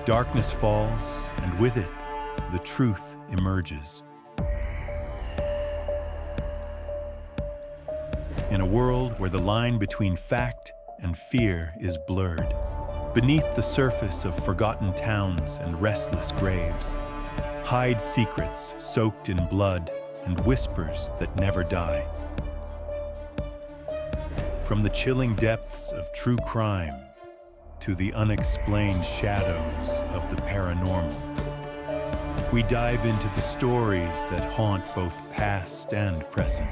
Darkness falls, and with it, the truth emerges. In a world where the line between fact and fear is blurred, beneath the surface of forgotten towns and restless graves, hide secrets soaked in blood and whispers that never die. From the chilling depths of true crime to the unexplained shadows of the paranormal, we dive into the stories that haunt both past and present.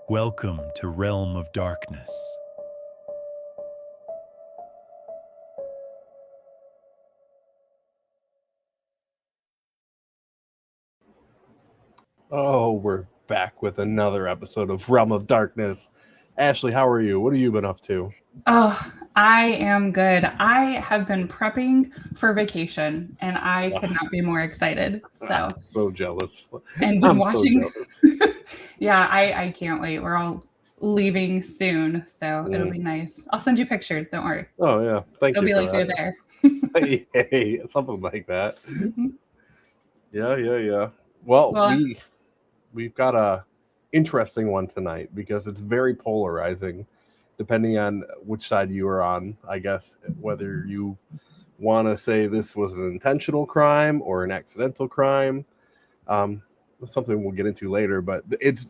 Welcome to Realm of Darkness. Oh, we're back with another episode of Realm of Darkness. Ashley, how are you? What have you been up to? Oh, I am good. I have been prepping for vacation, and I could not be more excited. So jealous. And been watching. So yeah, I can't wait. We're all leaving soon, so it'll be nice. I'll send you pictures. Don't worry. Oh yeah, thank you. It'll be like you're there. Hey, something like that. Yeah. Well, we've got a interesting one tonight because it's very polarizing, depending on which side you are on. I guess whether you want to say this was an intentional crime or an accidental crime. That's something we'll get into later, but it's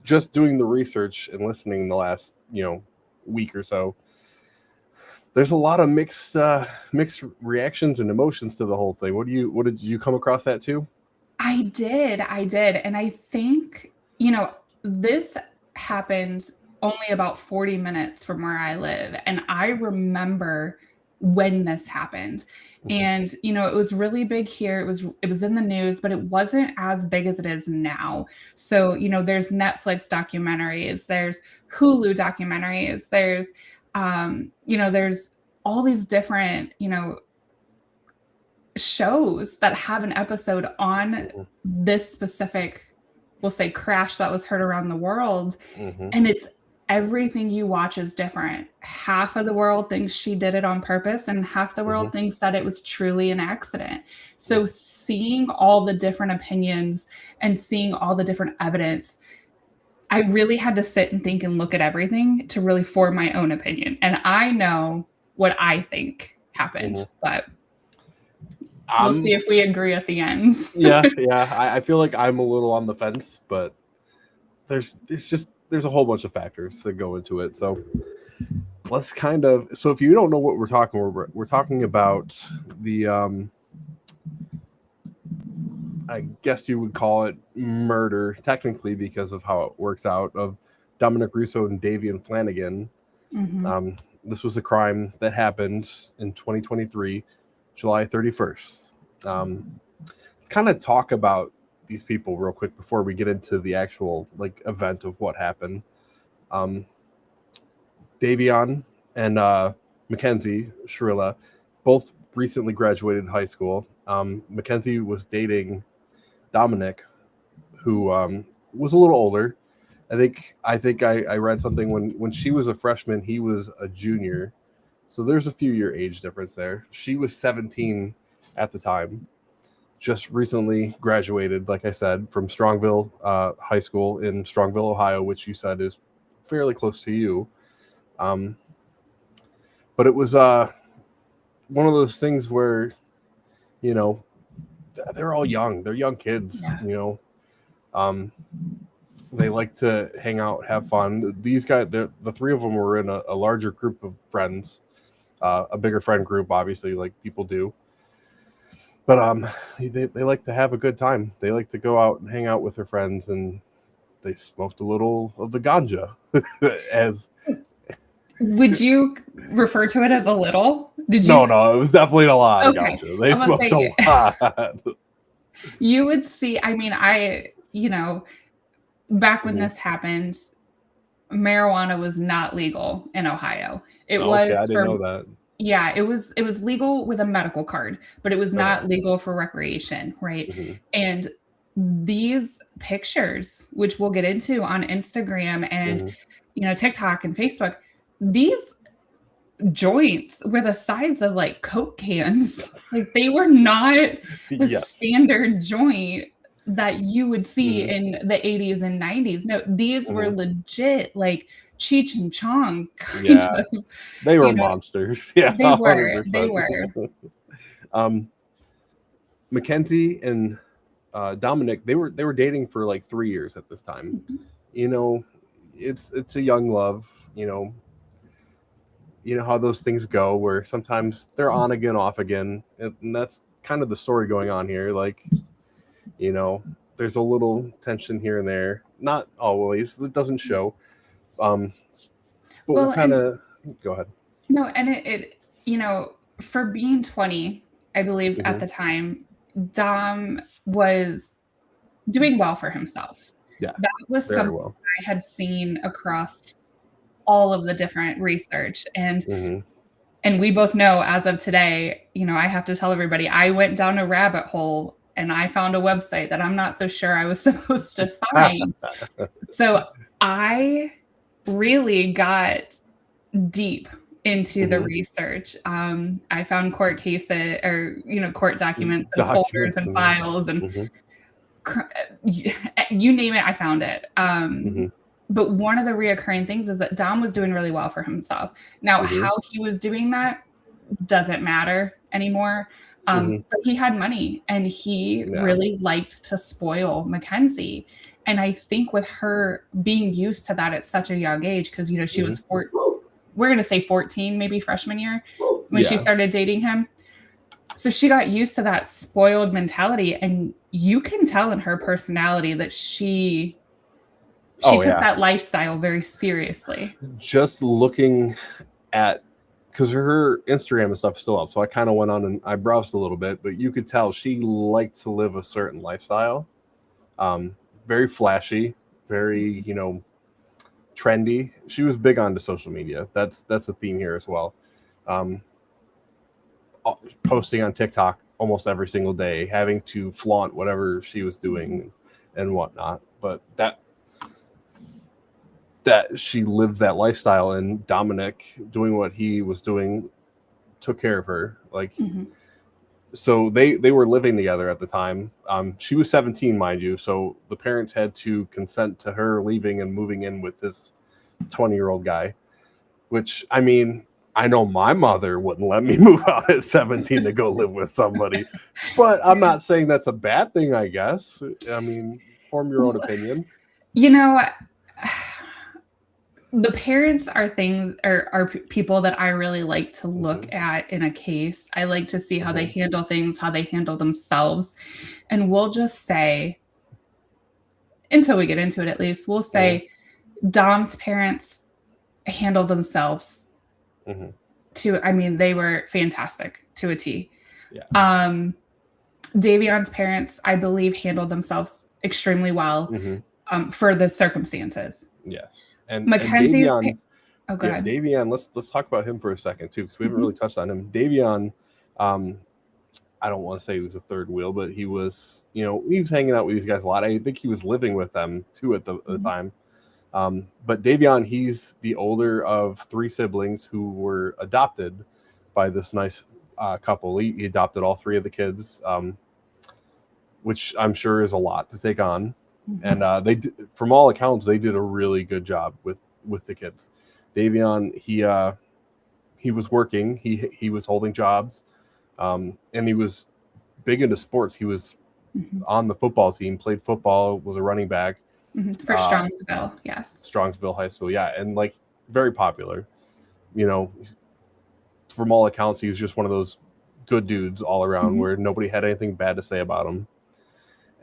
just doing the research and listening the last week or so. There's a lot of mixed reactions and emotions to the whole thing. What did you come across that too? I did, and I think this happened only about 40 minutes from where I live, and I remember when this happened. And it was really big here. It was in the news, but it wasn't as big as it is now. So there's Netflix documentaries, there's Hulu documentaries, there's there's all these different shows that have an episode on this specific, we'll say, crash that was heard around the world. And it's everything you watch is different. Half of the world thinks she did it on purpose, and half the world thinks that it was truly an accident. So seeing all the different opinions and seeing all the different evidence, I really had to sit and think and look at everything to really form my own opinion. And I know what I think happened, but we'll see if we agree at the end. Yeah. I feel like I'm a little on the fence, but there's a whole bunch of factors that go into it. So let's so if you don't know what we're talking about the I guess you would call it murder technically because of how it works out, of Dominic Russo and Davion Flanagan. This was a crime that happened in 2023, July 31st. Let's kind of talk about these people real quick before we get into the actual event of what happened. Davion and McKenzie Shirilla both recently graduated high school. McKenzie was dating Dominic, who was a little older. I think I read something when she was a freshman, he was a junior. So there's a few year age difference there. She was 17 at the time. Just recently graduated, like I said, from Strongville High School in Strongville, Ohio, which you said is fairly close to you. But it was one of those things where, they're all young. They're young kids, they like to hang out, have fun. These guys, the three of them were in a larger group of friends, a bigger friend group, obviously, like people do. But they like to have a good time. They like to go out and hang out with their friends, and they smoked a little of the ganja. Would you refer to it as a little? No, it was definitely a lot of ganja. They smoked a lot. You would see, back when this happened, marijuana was not legal in Ohio. It was I didn't know that. Yeah, it was legal with a medical card, but it was not legal for recreation, right? And these pictures, which we'll get into on Instagram and, TikTok and Facebook, these joints were the size of like Coke cans. Like they were not the standard joint that you would see in the 80s and 90s. No, these were legit like Cheech and Chong kind of. They were monsters. Yeah, they were. 100%. They were. McKenzie and Dominic, they were dating for like 3 years at this time. It's a young love. You know how those things go, where sometimes they're on again, off again, and that's kind of the story going on here. Like, there's a little tension here and there. Not always. It doesn't show. But we'll kind of go ahead. No, and it for being 20, I believe at the time, Dom was doing well for himself. Yeah, that was something I had seen across all of the different research, and we both know as of today, I have to tell everybody, I went down a rabbit hole and I found a website that I'm not so sure I was supposed to find. So I really got deep into the research. I found court cases or, court documents and folders and files and you name it, I found it. But one of the reoccurring things is that Dom was doing really well for himself. Now, how he was doing that doesn't matter anymore. But he had money and he really liked to spoil McKenzie. And I think with her being used to that at such a young age, because, she was we're going to say 14, maybe freshman year when she started dating him. So she got used to that spoiled mentality. And you can tell in her personality that she took that lifestyle very seriously. Just looking at, because her Instagram and stuff is still up, so I kind of went on and I browsed a little bit, but you could tell she liked to live a certain lifestyle. Very flashy, very, trendy. She was big onto social media. That's a theme here as well. Posting on TikTok almost every single day, having to flaunt whatever she was doing and whatnot. But that she lived that lifestyle, and Dominic doing what he was doing took care of her. Like, so they were living together at the time. She was 17, mind you. So the parents had to consent to her leaving and moving in with this 20-year-old guy, which, I mean, I know my mother wouldn't let me move out at 17 to go live with somebody, but I'm not saying that's a bad thing, I guess. I mean, form your own opinion. The parents are people that I really like to look at in a case. I like to see how they handle things, how they handle themselves. And we'll just say, until we get into it at least, we'll say Dom's parents handled themselves they were fantastic to a T. Yeah. Davion's parents, I believe, handled themselves extremely well for the circumstances. Yes. And Mackenzie's go ahead. Davion, let's talk about him for a second too, because we haven't really touched on him. Davion, I don't want to say he was a third wheel, but he was, he was hanging out with these guys a lot. I think he was living with them too at the time. But Davion, he's the older of 3 siblings who were adopted by this nice couple. He adopted all 3 of the kids, which I'm sure is a lot to take on. And they, from all accounts, they did a really good job with the kids. Davion, he was working, he was holding jobs, and he was big into sports. He was on the football team, played football, was a running back for Strongsville, yes, Strongsville High School, and like very popular. From all accounts, he was just one of those good dudes all around, where nobody had anything bad to say about him.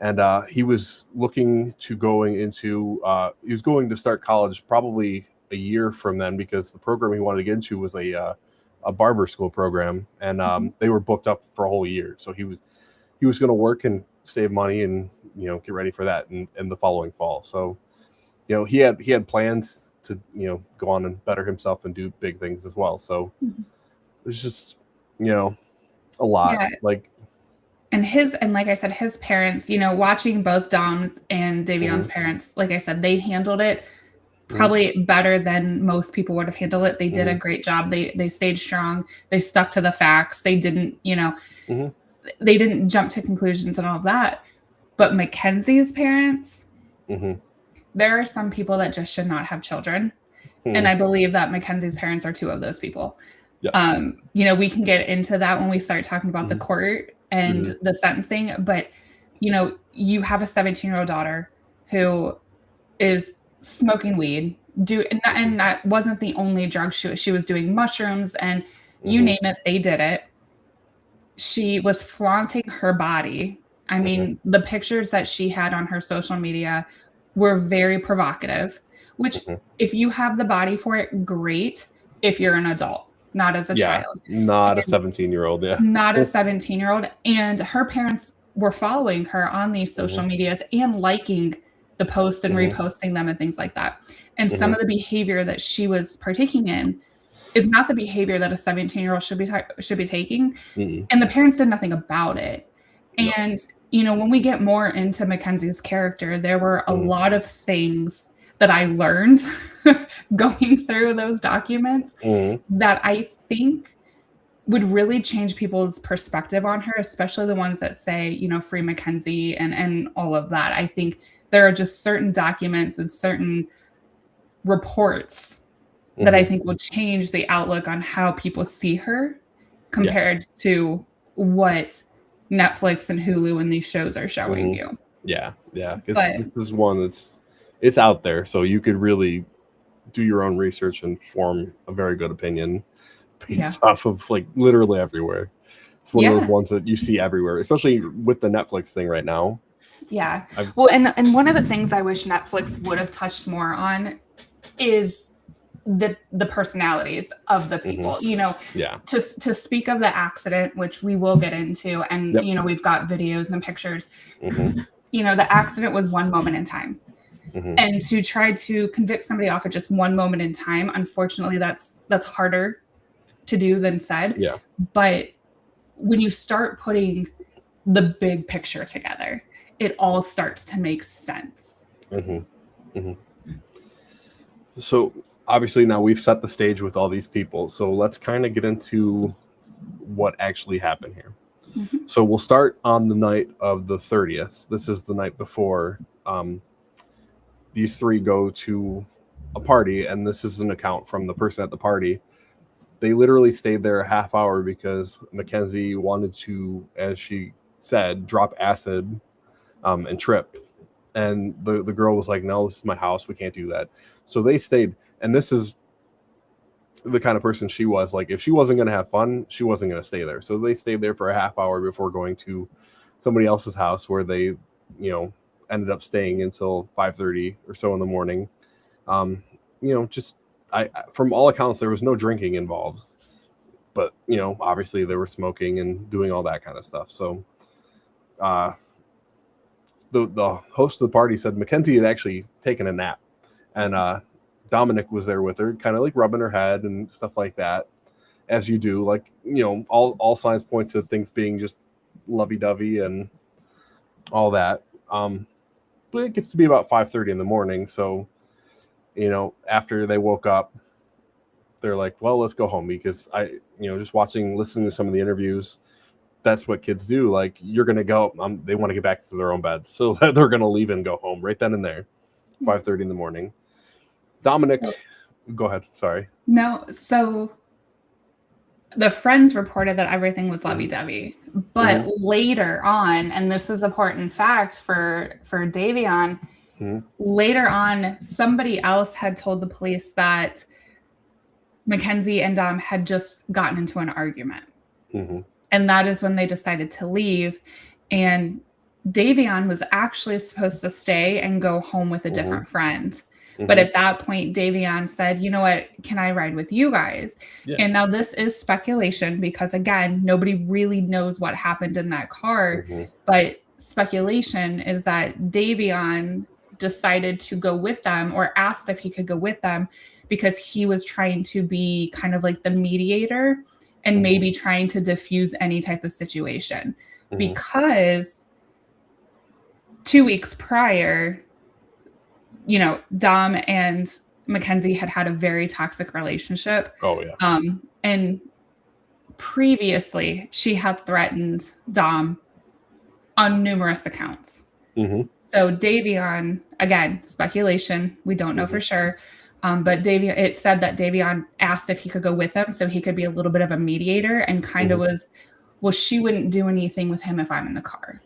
And he was looking to he was going to start college probably a year from then, because the program he wanted to get into was a barber school program, and they were booked up for a whole year. So he was going to work and save money and get ready for that in the following fall. So he had plans to go on and better himself and do big things as well. So it's just a lot. And like I said, his parents, watching both Dom's and Davion's parents, like I said, they handled it probably better than most people would have handled it. They did a great job. They stayed strong. They stuck to the facts. They didn't, they didn't jump to conclusions and all of that. But McKenzie's parents, there are some people that just should not have children. And I believe that McKenzie's parents are two of those people. Yes. We can get into that when we start talking about the court and the sentencing. But, you have a 17-year-old daughter who is smoking weed, and that wasn't the only drug she was doing mushrooms and you name it, they did it. She was flaunting her body. I mean, the pictures that she had on her social media were very provocative, which if you have the body for it, great. If you're an adult, not as a child. Not a 17-year-old. Yeah. Not a 17-year-old. And her parents were following her on these social medias and liking the post and reposting them and things like that. And some of the behavior that she was partaking in is not the behavior that a 17-year-old should be taking. And the parents did nothing about it. And, when we get more into McKenzie's character, there were a lot of things that I learned going through those documents that I think would really change people's perspective on her, especially the ones that say, free McKenzie and all of that. I think there are just certain documents and certain reports that I think will change the outlook on how people see her compared to what Netflix and Hulu and these shows are showing you. Yeah. Because this is one it's out there, so you could really do your own research and form a very good opinion based off of like literally everywhere. It's one of those ones that you see everywhere, especially with the Netflix thing right now. Yeah. Well, and one of the things I wish Netflix would have touched more on is the personalities of the people, to speak of the accident, which we will get into. And, we've got videos and pictures, the accident was one moment in time. And to try to convict somebody off of just one moment in time, unfortunately, that's harder to do than said. Yeah. But when you start putting the big picture together, it all starts to make sense. So obviously now we've set the stage with all these people. So let's kind of get into what actually happened here. So we'll start on the night of the 30th. This is the night before these three go to a party. And this is an account from the person at the party. They literally stayed there a half hour because McKenzie wanted to, as she said, drop acid and tripped. And the girl was like, no, this is my house. We can't do that. So they stayed. And this is the kind of person she was. Like, if she wasn't going to have fun, she wasn't going to stay there. So they stayed there for a half hour before going to somebody else's house where they, ended up staying until 5:30 or so in the morning. From all accounts, there was no drinking involved. But, obviously they were smoking and doing all that kind of stuff. So the host of the party said McKenzie had actually taken a nap. And Dominic was there with her, kind of like rubbing her head and stuff like that, as you do. Like, all signs point to things being just lovey-dovey and all that. But it gets to be about 5:30 in the morning. So, after they woke up, they're like, well, let's go home, because just listening to some of the interviews, that's what kids do. Like, you're going to go, they want to get back to their own beds. So they're going to leave and go home right then and there, 5:30 in the morning. Dominic, go ahead. Sorry. No. So the friends reported that everything was lovey-dovey, but later on, and this is an important fact for Davion, later on, somebody else had told the police that McKenzie and Dom had just gotten into an argument. And that is when they decided to leave. And Davion was actually supposed to stay and go home with a different friend. But at that point, Davion said, you know what, can I ride with you guys? Yeah. And now this is speculation because, again, nobody really knows what happened in that car. But speculation is that Davion decided to go with them, or asked if he could go with them, because he was trying to be kind of like the mediator and maybe trying to diffuse any type of situation. because 2 weeks prior, Dom and McKenzie had a very toxic relationship. Oh, yeah. And previously, she had threatened Dom on numerous accounts. So Davion, again, speculation, we don't know for sure. But it said that Davion asked if he could go with him so he could be a little bit of a mediator, and kind of was, well, she wouldn't do anything with him if I'm in the car.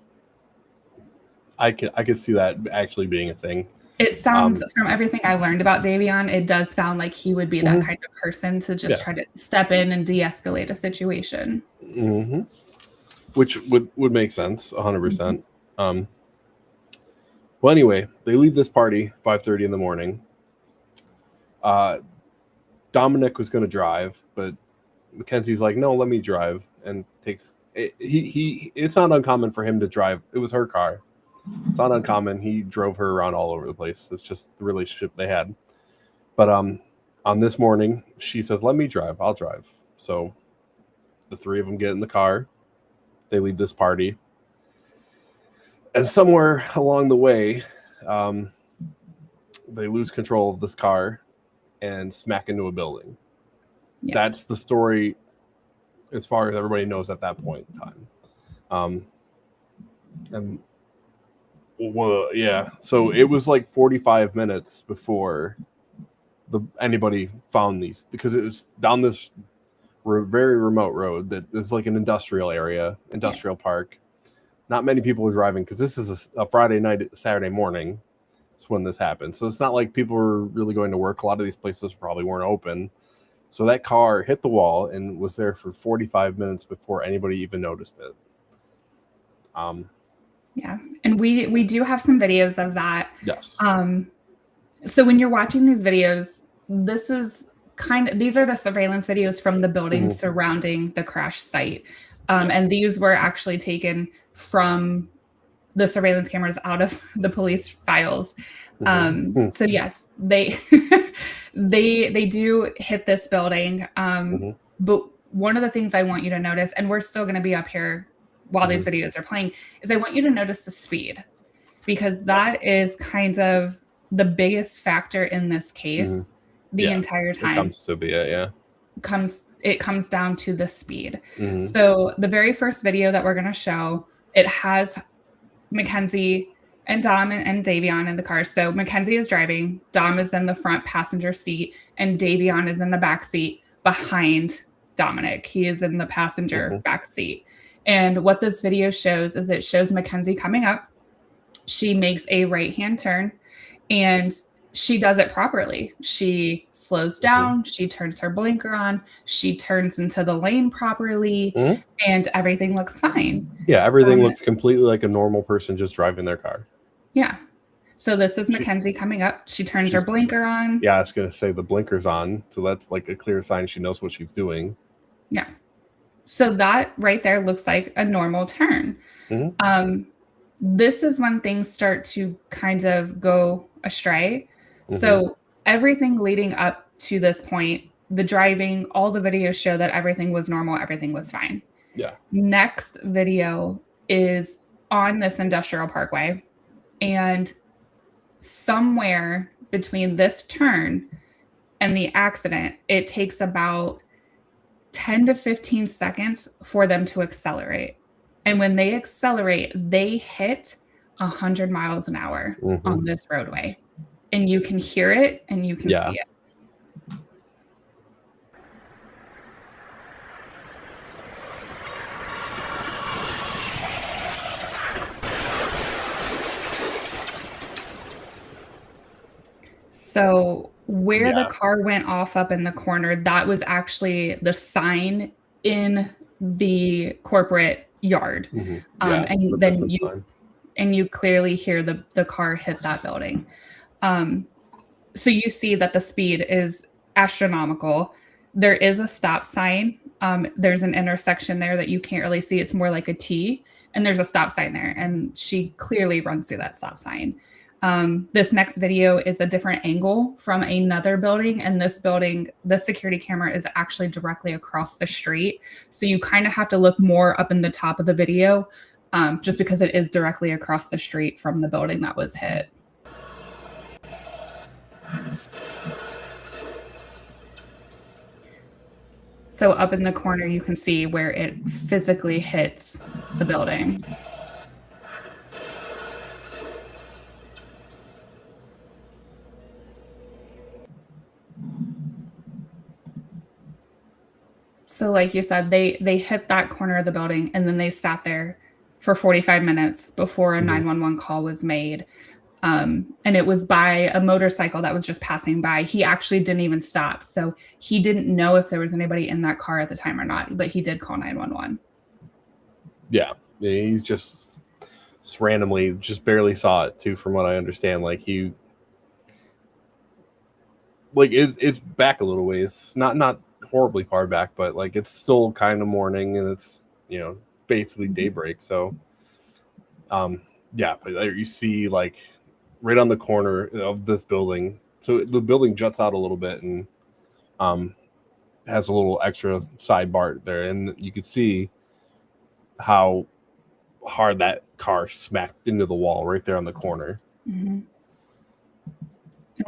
I could see that actually being a thing. It sounds, from everything I learned about Davion, it does sound like he would be that kind of person to just try to step in and de-escalate a situation. Which would make sense, 100%. Well, anyway, they leave this party 5:30 in the morning. Dominic was going to drive, but McKenzie's like, no, let me drive, and takes it. It's not uncommon for him to drive. It was her car. It's not uncommon. He drove her around all over the place. It's just the relationship they had. But on this morning, she says, let me drive. I'll drive. So the three of them get in the car. They leave this party. And somewhere along the way, they lose control of this car and smack into a building. Yes. That's the story as far as everybody knows at that point in time. And well, yeah, so it was like 45 minutes before anybody found these, because it was down this very remote road that is like an industrial area, industrial park. Not many people were driving because this is a Friday night, Saturday morning. That's when this happened. So it's not like people were really going to work. A lot of these places probably weren't open. So that car hit the wall and was there for 45 minutes before anybody even noticed it. Yeah, and we do have some videos of that. Yes. So when you're watching these videos, these are the surveillance videos from the buildings surrounding the crash site. And these were actually taken from the surveillance cameras out of the police files. So yes, they they do hit this building. But one of the things I want you to notice, and we're still going to be up here while these videos are playing, is I want you to notice the speed, because that is kind of the biggest factor in this case the entire time. It comes to be it, It comes down to the speed. So the very first video that we're going to show, it has McKenzie and Dom and Davion in the car. So McKenzie is driving, Dom is in the front passenger seat, and Davion is in the back seat behind Dominic. He is in the passenger back seat. And what this video shows is it shows McKenzie coming up. She makes a right-hand turn, and she does it properly. She slows down. She turns her blinker on. She turns into the lane properly, and everything looks fine. Yeah, everything looks completely like a normal person just driving their car. Yeah. So this is McKenzie coming up. She turns her blinker on. Yeah, I was going to say the blinker's on, so that's like a clear sign she knows what she's doing. Yeah. So that right there looks like a normal turn. This is when things start to kind of go astray. So everything leading up to this point, the driving, all the videos show that everything was normal, everything was fine. Yeah. Next video is on this industrial parkway, and somewhere between this turn and the accident, it takes about 10 to 15 seconds for them to accelerate. And when they accelerate, they hit 100 miles an hour on this roadway. And you can hear it and you can see it. So where the car went off up in the corner, that was actually the sign in the corporate yard. And then you clearly hear the car hit that building. So you see that the speed is astronomical. There is a stop sign. There's an intersection there that you can't really see. It's more like a T, and there's a stop sign there. And she clearly runs through that stop sign. This next video is a different angle from another building. And this building, the security camera is actually directly across the street. So you kind of have to look more up in the top of the video. just because it is directly across the street from the building that was hit. So up in the corner, you can see where it physically hits the building. So like you said, they hit that corner of the building, and then they sat there for 45 minutes before a 911 call was made. And it was by a motorcycle that was just passing by. He actually didn't even stop. So he didn't know if there was anybody in that car at the time or not, but he did call 911. Yeah. He just randomly just barely saw it too, from what I understand. Like it's back a little ways, not horribly far back, but like it's still kind of morning, and it's, you know, basically daybreak. So yeah, but there you see, like, right on the corner of this building. So the building juts out a little bit and has a little extra sidebar there, and you can see how hard that car smacked into the wall right there on the corner. And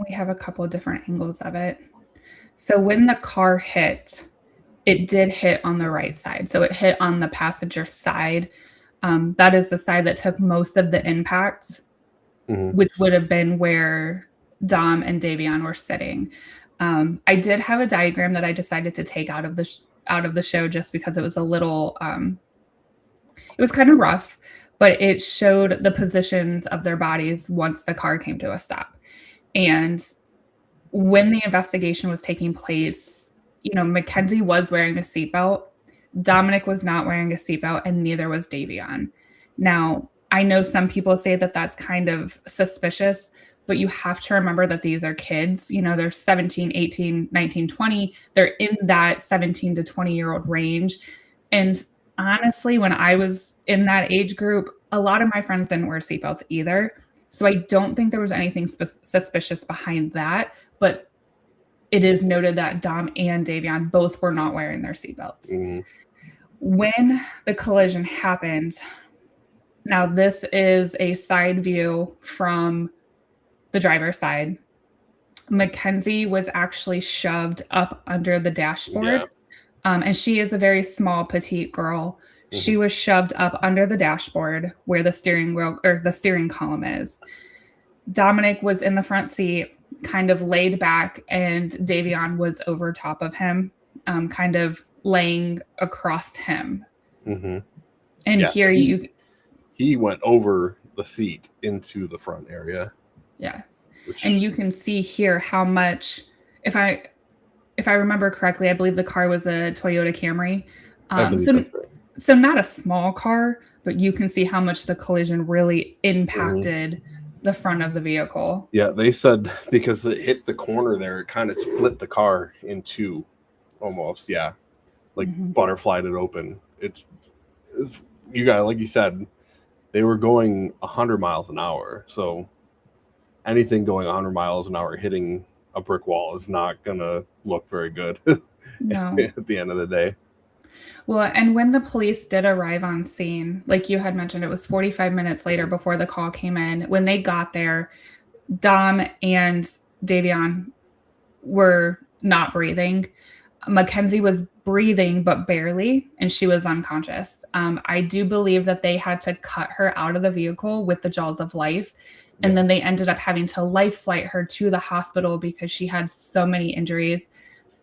we have a couple of different angles of it. So when the car hit, it did hit on the right side. So it hit on the passenger side. That is the side that took most of the impact, which would have been where Dom and Davion were sitting. I did have a diagram that I decided to take out of the show just because it was a little, it was kind of rough, but it showed the positions of their bodies once the car came to a stop. And when the investigation was taking place, you know, McKenzie was wearing a seatbelt. Dominic was not wearing a seatbelt, and neither was Davion. Now, I know some people say that that's kind of suspicious, but you have to remember that these are kids. You know, they're 17, 18, 19, 20. They're in that 17 to 20-year-old range. And honestly, when I was in that age group, a lot of my friends didn't wear seatbelts either. So I don't think there was anything suspicious behind that. But it is noted that Dom and Davion both were not wearing their seatbelts. When the collision happened, now this is a side view from the driver's side. McKenzie was actually shoved up under the dashboard. And she is a very small, petite girl. She was shoved up under the dashboard where the steering wheel or the steering column is. Dominic was in the front seat, kind of laid back, and Davion was over top of him, kind of laying across him. And here he went over the seat into the front area. Yes. And you can see here how much, if I remember correctly, I believe the car was a Toyota Camry. So not a small car, but you can see how much the collision really impacted the front of the vehicle. Yeah, they said because it hit the corner there, it kind of split the car in two almost. Yeah. Like butterflied it open. It's you got, like you said, they were going 100 miles an hour. So anything going 100 miles an hour hitting a brick wall is not going to look very good at the end of the day. Well, and when the police did arrive on scene, like you had mentioned, it was 45 minutes later before the call came in. When they got there, Dom and Davion were not breathing. McKenzie was breathing, but barely, and she was unconscious. I do believe that they had to cut her out of the vehicle with the jaws of life. And then they ended up having to life flight her to the hospital because she had so many injuries,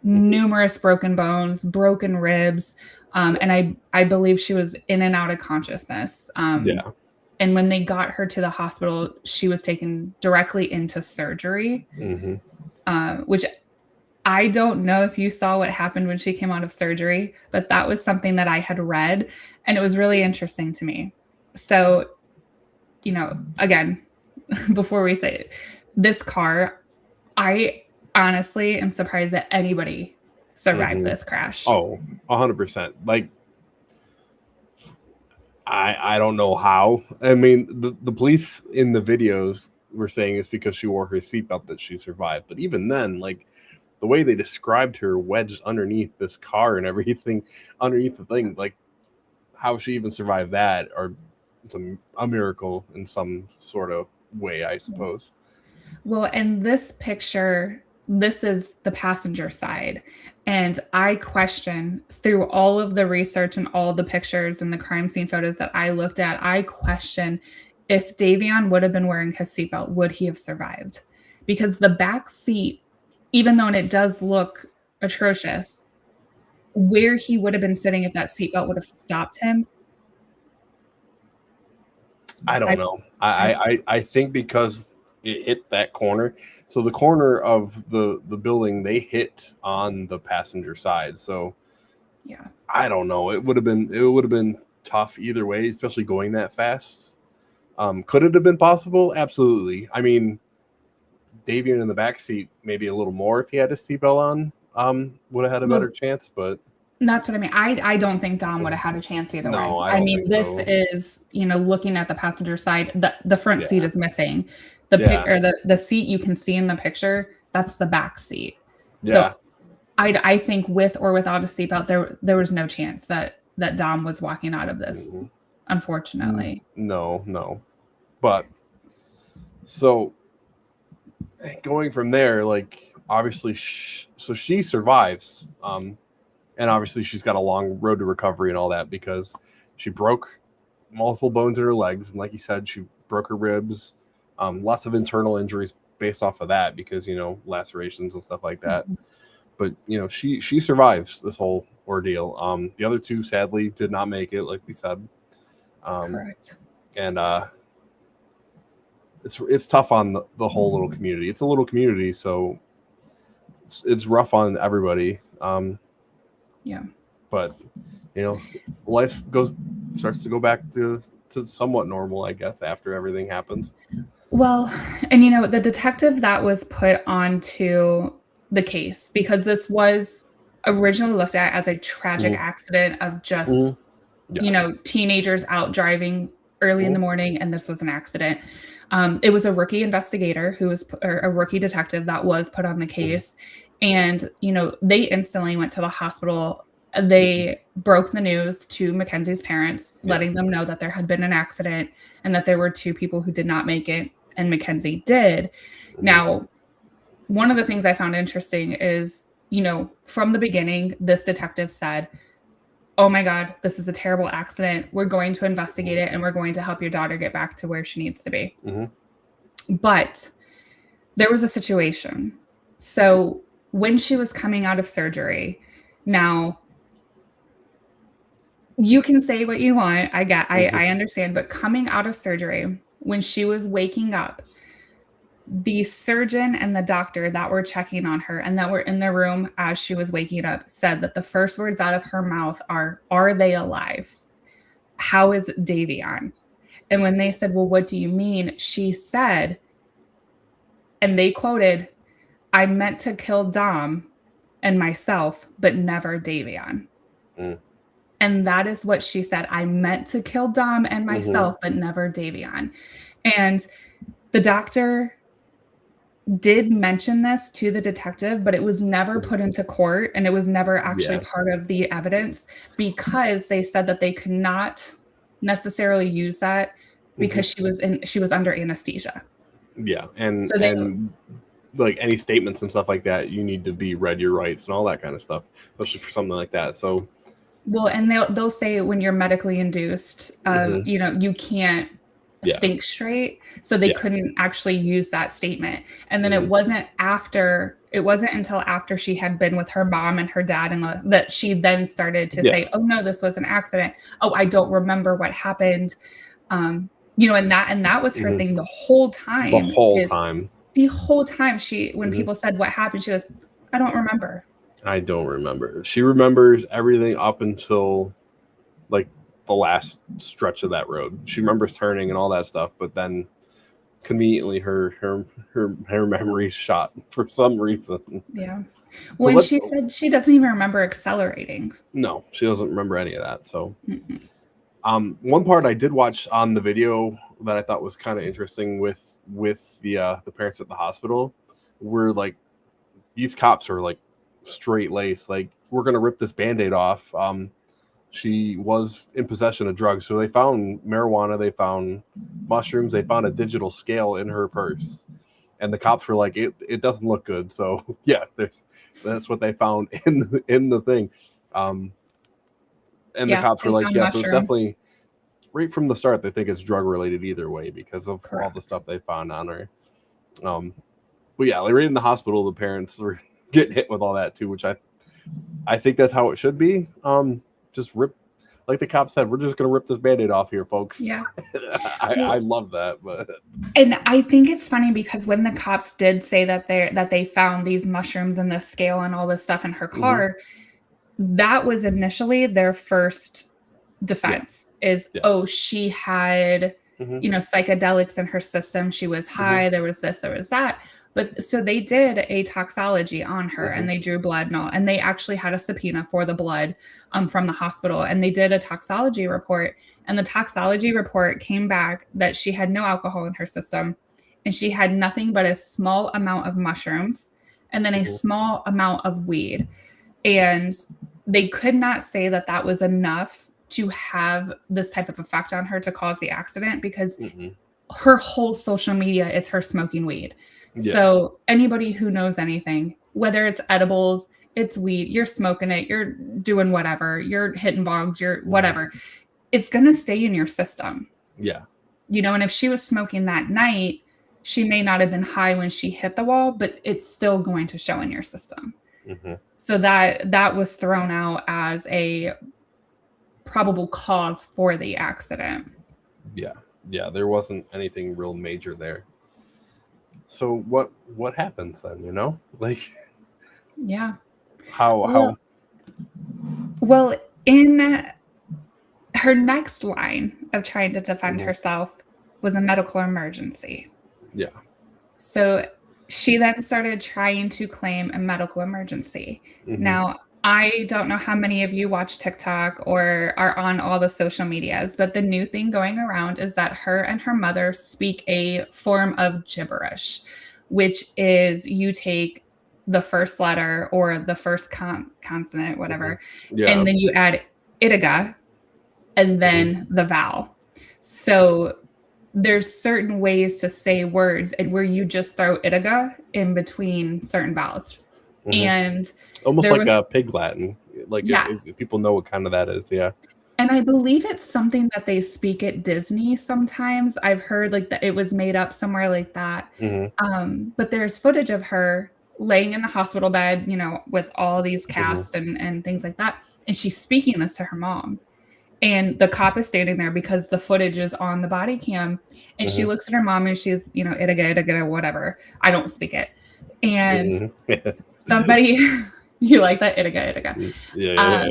numerous broken bones, broken ribs. And I believe she was in and out of consciousness. And when they got her to the hospital, she was taken directly into surgery, which I don't know if you saw what happened when she came out of surgery, but that was something that I had read, and it was really interesting to me. So, you know, again, before we say it, this car, I honestly am surprised that anybody survived this crash. Oh, 100%. Like, I don't know how. I mean, the police in the videos were saying it's because she wore her seatbelt that she survived. But even then, like, the way they described her wedged underneath this car and everything, underneath the thing, like, how she even survived that, or a miracle in some sort of way, I suppose. Well, in this picture, this is the passenger side. And I question, through all of the research and all the pictures and the crime scene photos that I looked at, I question if Davion would have been wearing his seatbelt, would he have survived? Because the back seat, even though it does look atrocious, where he would have been sitting if that seatbelt would have stopped him. I don't know. I think because it hit that corner. So the corner of the building, they hit on the passenger side. So yeah, I don't know. It would have been tough either way, especially going that fast. Could it have been possible? Absolutely. I mean, Davion in the back seat, maybe a little more if he had his seatbelt on, would have had a better chance. But that's what I mean. I don't think Dom would have had a chance either way. I mean, this is, looking at the passenger side, the front seat is missing. The seat you can see in the picture, that's the back seat. So I think with or without a seatbelt, there was no chance that Dom was walking out of this, unfortunately. No. But so going from there, like obviously, so she survives. And obviously she's got a long road to recovery and all that because she broke multiple bones in her legs. And like you said, she broke her ribs, lots of internal injuries based off of that because, lacerations and stuff like that. But, she survives this whole ordeal. The other two, sadly, did not make it, like we said. Correct. And it's tough on the whole little community. It's a little community, so it's rough on everybody. Yeah. But, life starts to go back to somewhat normal, I guess, after everything happens. Well, and the detective that was put onto the case, because this was originally looked at as a tragic accident of just, teenagers out driving early in the morning, and this was an accident. It was a rookie investigator or a rookie detective that was put on the case. And, they instantly went to the hospital. They broke the news to Mackenzie's parents, letting them know that there had been an accident and that there were two people who did not make it, and Mackenzie did. Now, one of the things I found interesting is, from the beginning, this detective said, "Oh my God, this is a terrible accident. We're going to investigate it and we're going to help your daughter get back to where she needs to be." But there was a situation. So when she was coming out of surgery, now you can say what you want. I understand, but coming out of surgery, when she was waking up, the surgeon and the doctor that were checking on her and that were in the room as she was waking up said that the first words out of her mouth are they alive? How is Davion? And when they said, "Well, what do you mean?" She said, and they quoted, "I meant to kill Dom and myself, but never Davion." And that is what she said. "I meant to kill Dom and myself, but never Davion." And the doctor did mention this to the detective, but it was never put into court and it was never actually part of the evidence because they said that they could not necessarily use that because she was under anesthesia. Yeah. And like any statements and stuff like that, you need to be read your rights and all that kind of stuff, especially for something like that. So, well, and they'll say when you're medically induced, you can't think straight. So they couldn't actually use that statement. And then it wasn't until after she had been with her mom and her dad and that she then started to say, "Oh no, this was an accident. Oh, I don't remember what happened." And that was her thing the whole time. The whole time when people said what happened, she goes, "I don't remember." I don't remember. She remembers everything up until like the last stretch of that road. She remembers turning and all that stuff, but then conveniently her memory's shot for some reason. Yeah. When she said she doesn't even remember accelerating. No, she doesn't remember any of that. So one part I did watch on the video that I thought was kind of interesting with the parents at the hospital were like, these cops are like straight laced, like, "We're gonna rip this Band-Aid off. she was in possession of drugs. So they found marijuana, they found mushrooms, they found a digital scale in her purse. And the cops were like, it doesn't look good. So yeah, that's what they found in the thing. And the cops were like, yeah, so it's definitely right from the start, they think it's drug related either way because of all the stuff they found on her. But yeah, like right in the hospital, the parents were getting hit with all that too, which I think that's how it should be. Just rip, like the cop said, we're just gonna rip this Band-Aid off here, folks. Yeah. I love that, but and I think it's funny because when the cops did say that they found these mushrooms and this scale and all this stuff in her car, that was initially their first defense oh, she had psychedelics in her system, she was high, there was this, there was that. But so they did a toxology on her and they drew blood and all, and they actually had a subpoena for the blood from the hospital, and they did a toxology report, and the toxology report came back that she had no alcohol in her system and she had nothing but a small amount of mushrooms and then a small amount of weed. And they could not say that that was enough to have this type of effect on her to cause the accident because her whole social media is her smoking weed. Yeah. So anybody who knows anything, whether it's edibles, it's weed, you're smoking it, you're doing whatever, you're hitting bongs, you're whatever, it's going to stay in your system. Yeah. And if she was smoking that night, she may not have been high when she hit the wall, but it's still going to show in your system. So that was thrown out as a probable cause for the accident. Yeah. Yeah. There wasn't anything real major there. So what happens then, like, yeah, how well in her next line of trying to defend herself was a medical emergency. Yeah. So she then started trying to claim a medical emergency. Now, I don't know how many of you watch TikTok or are on all the social medias, but the new thing going around is that her and her mother speak a form of gibberish, which is you take the first letter or the first consonant, whatever, and then you add itiga and then the vowel. So there's certain ways to say words where you just throw itiga in between certain vowels. And almost like a Pig Latin, like if people know what kind of that is. Yeah. And I believe it's something that they speak at Disney sometimes. I've heard like that it was made up somewhere like that. But there's footage of her laying in the hospital bed, with all these casts and things like that. And she's speaking this to her mom. And the cop is standing there because the footage is on the body cam. And she looks at her mom and she's, itiga, whatever. I don't speak it. And somebody, you like that? Itiga. Yeah.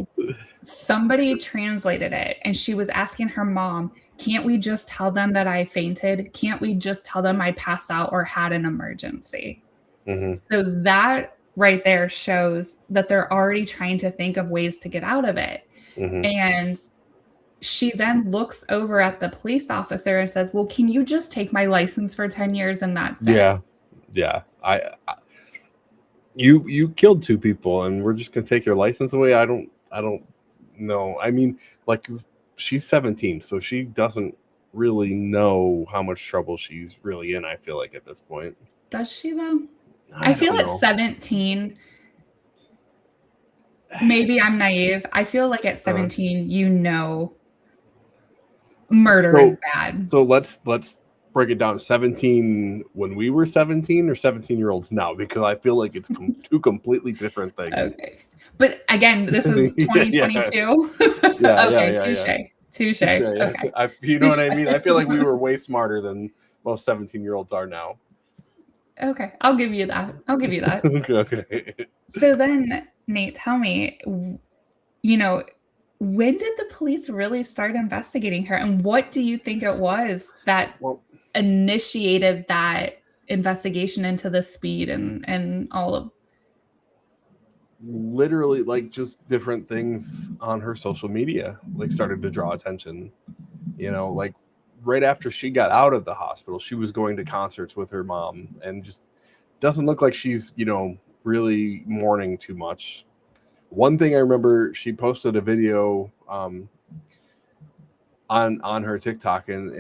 Somebody translated it and she was asking her mom, can't we just tell them that I fainted? Can't we just tell them I passed out or had an emergency? So that right there shows that they're already trying to think of ways to get out of it. And she then looks over at the police officer and says, well, can you just take my license for 10 years and that's it? Yeah. You killed 2 people and we're just gonna take your license away. I don't know. I mean, like, she's 17, so she doesn't really know how much trouble she's really in, I feel like, at this point. Does she though? I feel at 17, maybe I'm naive. I feel like at 17, murder is bad. So let's break it down. 17 when we were 17 or 17-year-olds now, because I feel like it's 2 completely different things. Okay. But again, this was 2022. Touche. Okay. You know what I mean? I feel like we were way smarter than most 17-year-olds are now. Okay, I'll give you that. Okay. So then, Nate, tell me, when did the police really start investigating her? And what do you think it was that initiated that investigation into the speed and all of? Literally, like, just different things on her social media, like, started to draw attention. Like, right after she got out of the hospital, she was going to concerts with her mom and just doesn't look like she's, really mourning too much. One thing I remember, she posted a video on her TikTok, and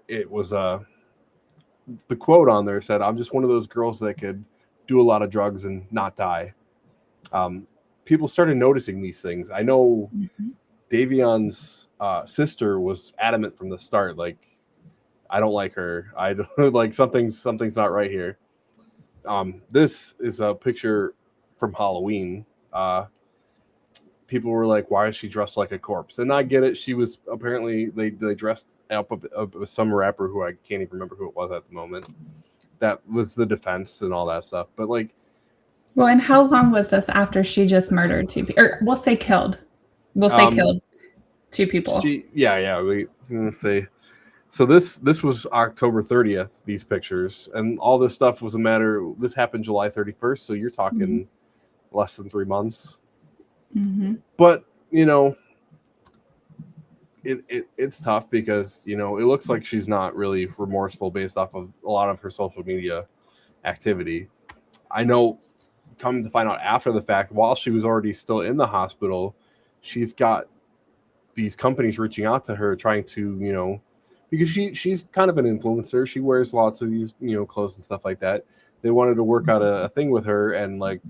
it was the quote on there said, "I'm just one of those girls that could do a lot of drugs and not die." People started noticing these things. I know Davion's sister was adamant from the start, like, I don't like her. I don't like something's not right here. This is a picture from Halloween. People were like, "Why is she dressed like a corpse?" And I get it. She was apparently they dressed up some rapper who I can't even remember who it was at the moment. That was the defense and all that stuff. But like, well, and how long was this after she just murdered two people? Or we'll say killed. We'll say killed two people. We're gonna say. So this was October 30th. These pictures and all this stuff was a matter. This happened July 31st. So you're talking less than 3 months. But you know, it's tough because you know it looks like she's not really remorseful based off of a lot of her social media activity. I know, come to find out after the fact, while she was already still in the hospital, she's got these companies reaching out to her trying to, you know, because she's kind of an influencer. She wears lots of these, you know, clothes and stuff like that. They wanted to work out a thing with her and like,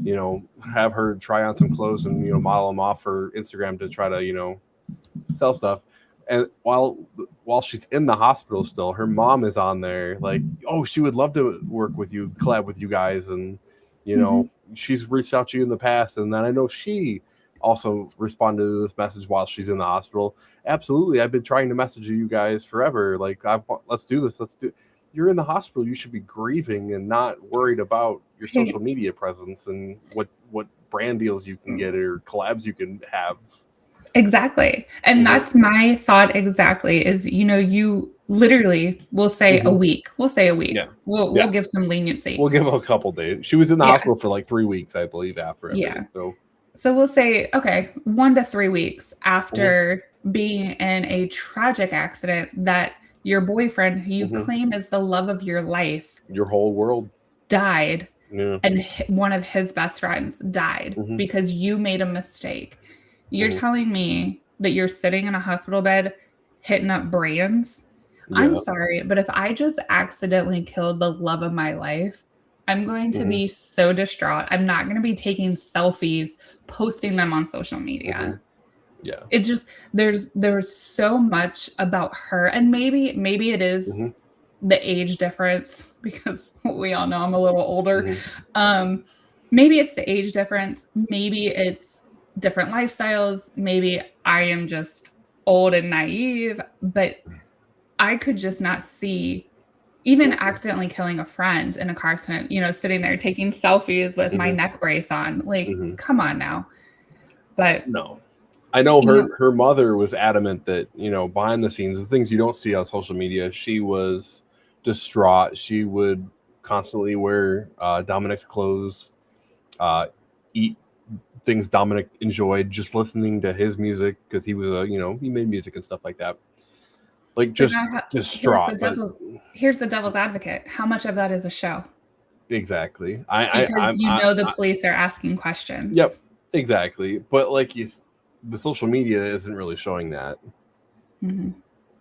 you know, have her try on some clothes and, you know, model them off for Instagram to try to, you know, sell stuff. And while she's in the hospital still, her mom is on there like, "Oh, she would love to work with you, collab with you guys." And, you know, she's reached out to you in the past. And then I know she also responded to this message while she's in the hospital. "Absolutely. I've been trying to message you guys forever. Like, let's do this. You're in the hospital. You should be grieving and not worried about your social media presence and what brand deals you can get or collabs you can have." Exactly. And that's my thought exactly is, you know, you literally will say a week. We'll say a week. Yeah. We'll give some leniency. We'll give a couple days. She was in the hospital for like 3 weeks, I believe, after everything. So we'll say, okay, 1 to 3 weeks after being in a tragic accident that your boyfriend, who you claim is the love of your life, your whole world, died. And one of his best friends died because you made a mistake. You're telling me that you're sitting in a hospital bed hitting up brands? I'm sorry, but if I just accidentally killed the love of my life, I'm going to be so distraught. I'm not going to be taking selfies, posting them on social media. Yeah. It's just there's so much about her, and maybe it is the age difference, because we all know I'm a little older. Maybe it's the age difference. Maybe it's different lifestyles. Maybe I am just old and naive, but I could just not see even accidentally killing a friend in a car accident, you know, sitting there taking selfies with my neck brace on. Like, come on now. But no, I know her mother was adamant that, you know, behind the scenes, the things you don't see on social media, she was distraught. She would constantly wear Dominic's clothes, eat things Dominic enjoyed, just listening to his music because he was he made music and stuff like that. Like, just distraught. Here's the devil's advocate. How much of that is a show? Exactly. Because the police are asking questions. Yep. Exactly. But like the social media isn't really showing that.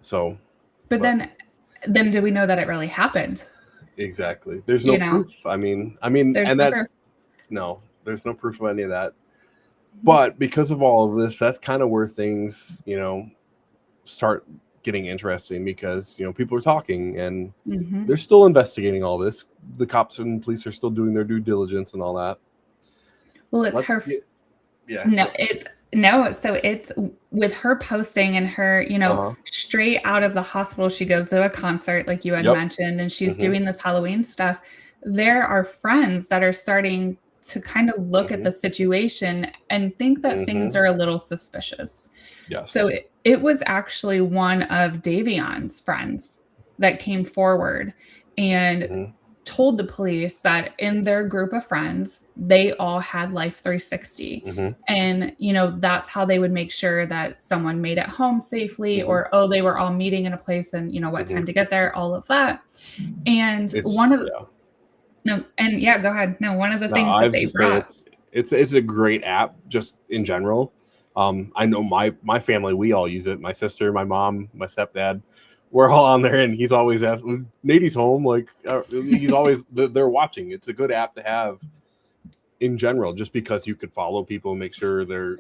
So. But then do we know that it really happened? Exactly. There's no proof. I mean, there's no proof of any of that. But because of all of this, that's kind of where things, you know, start getting interesting, because, you know, people are talking and they're still investigating all this. The cops and police are still doing their due diligence and all that. Well, it's so it's with her posting and her, you know, straight out of the hospital, she goes to a concert like you had mentioned, and she's doing this Halloween stuff. There are friends that are starting to kind of look at the situation and think that things are a little suspicious. Yes. So it was actually one of Davion's friends that came forward and told the police that in their group of friends, they all had Life 360. And, you know, that's how they would make sure that someone made it home safely, or, they were all meeting in a place and, you know, what time to get there, all of that. And go ahead. No, one of the things that they brought. It's a great app just in general. I know my family, we all use it. My sister, my mom, my stepdad, we're all on there, and he's always asking, Nady's home. Like he's always they're watching. It's a good app to have in general, just because you could follow people and make sure they're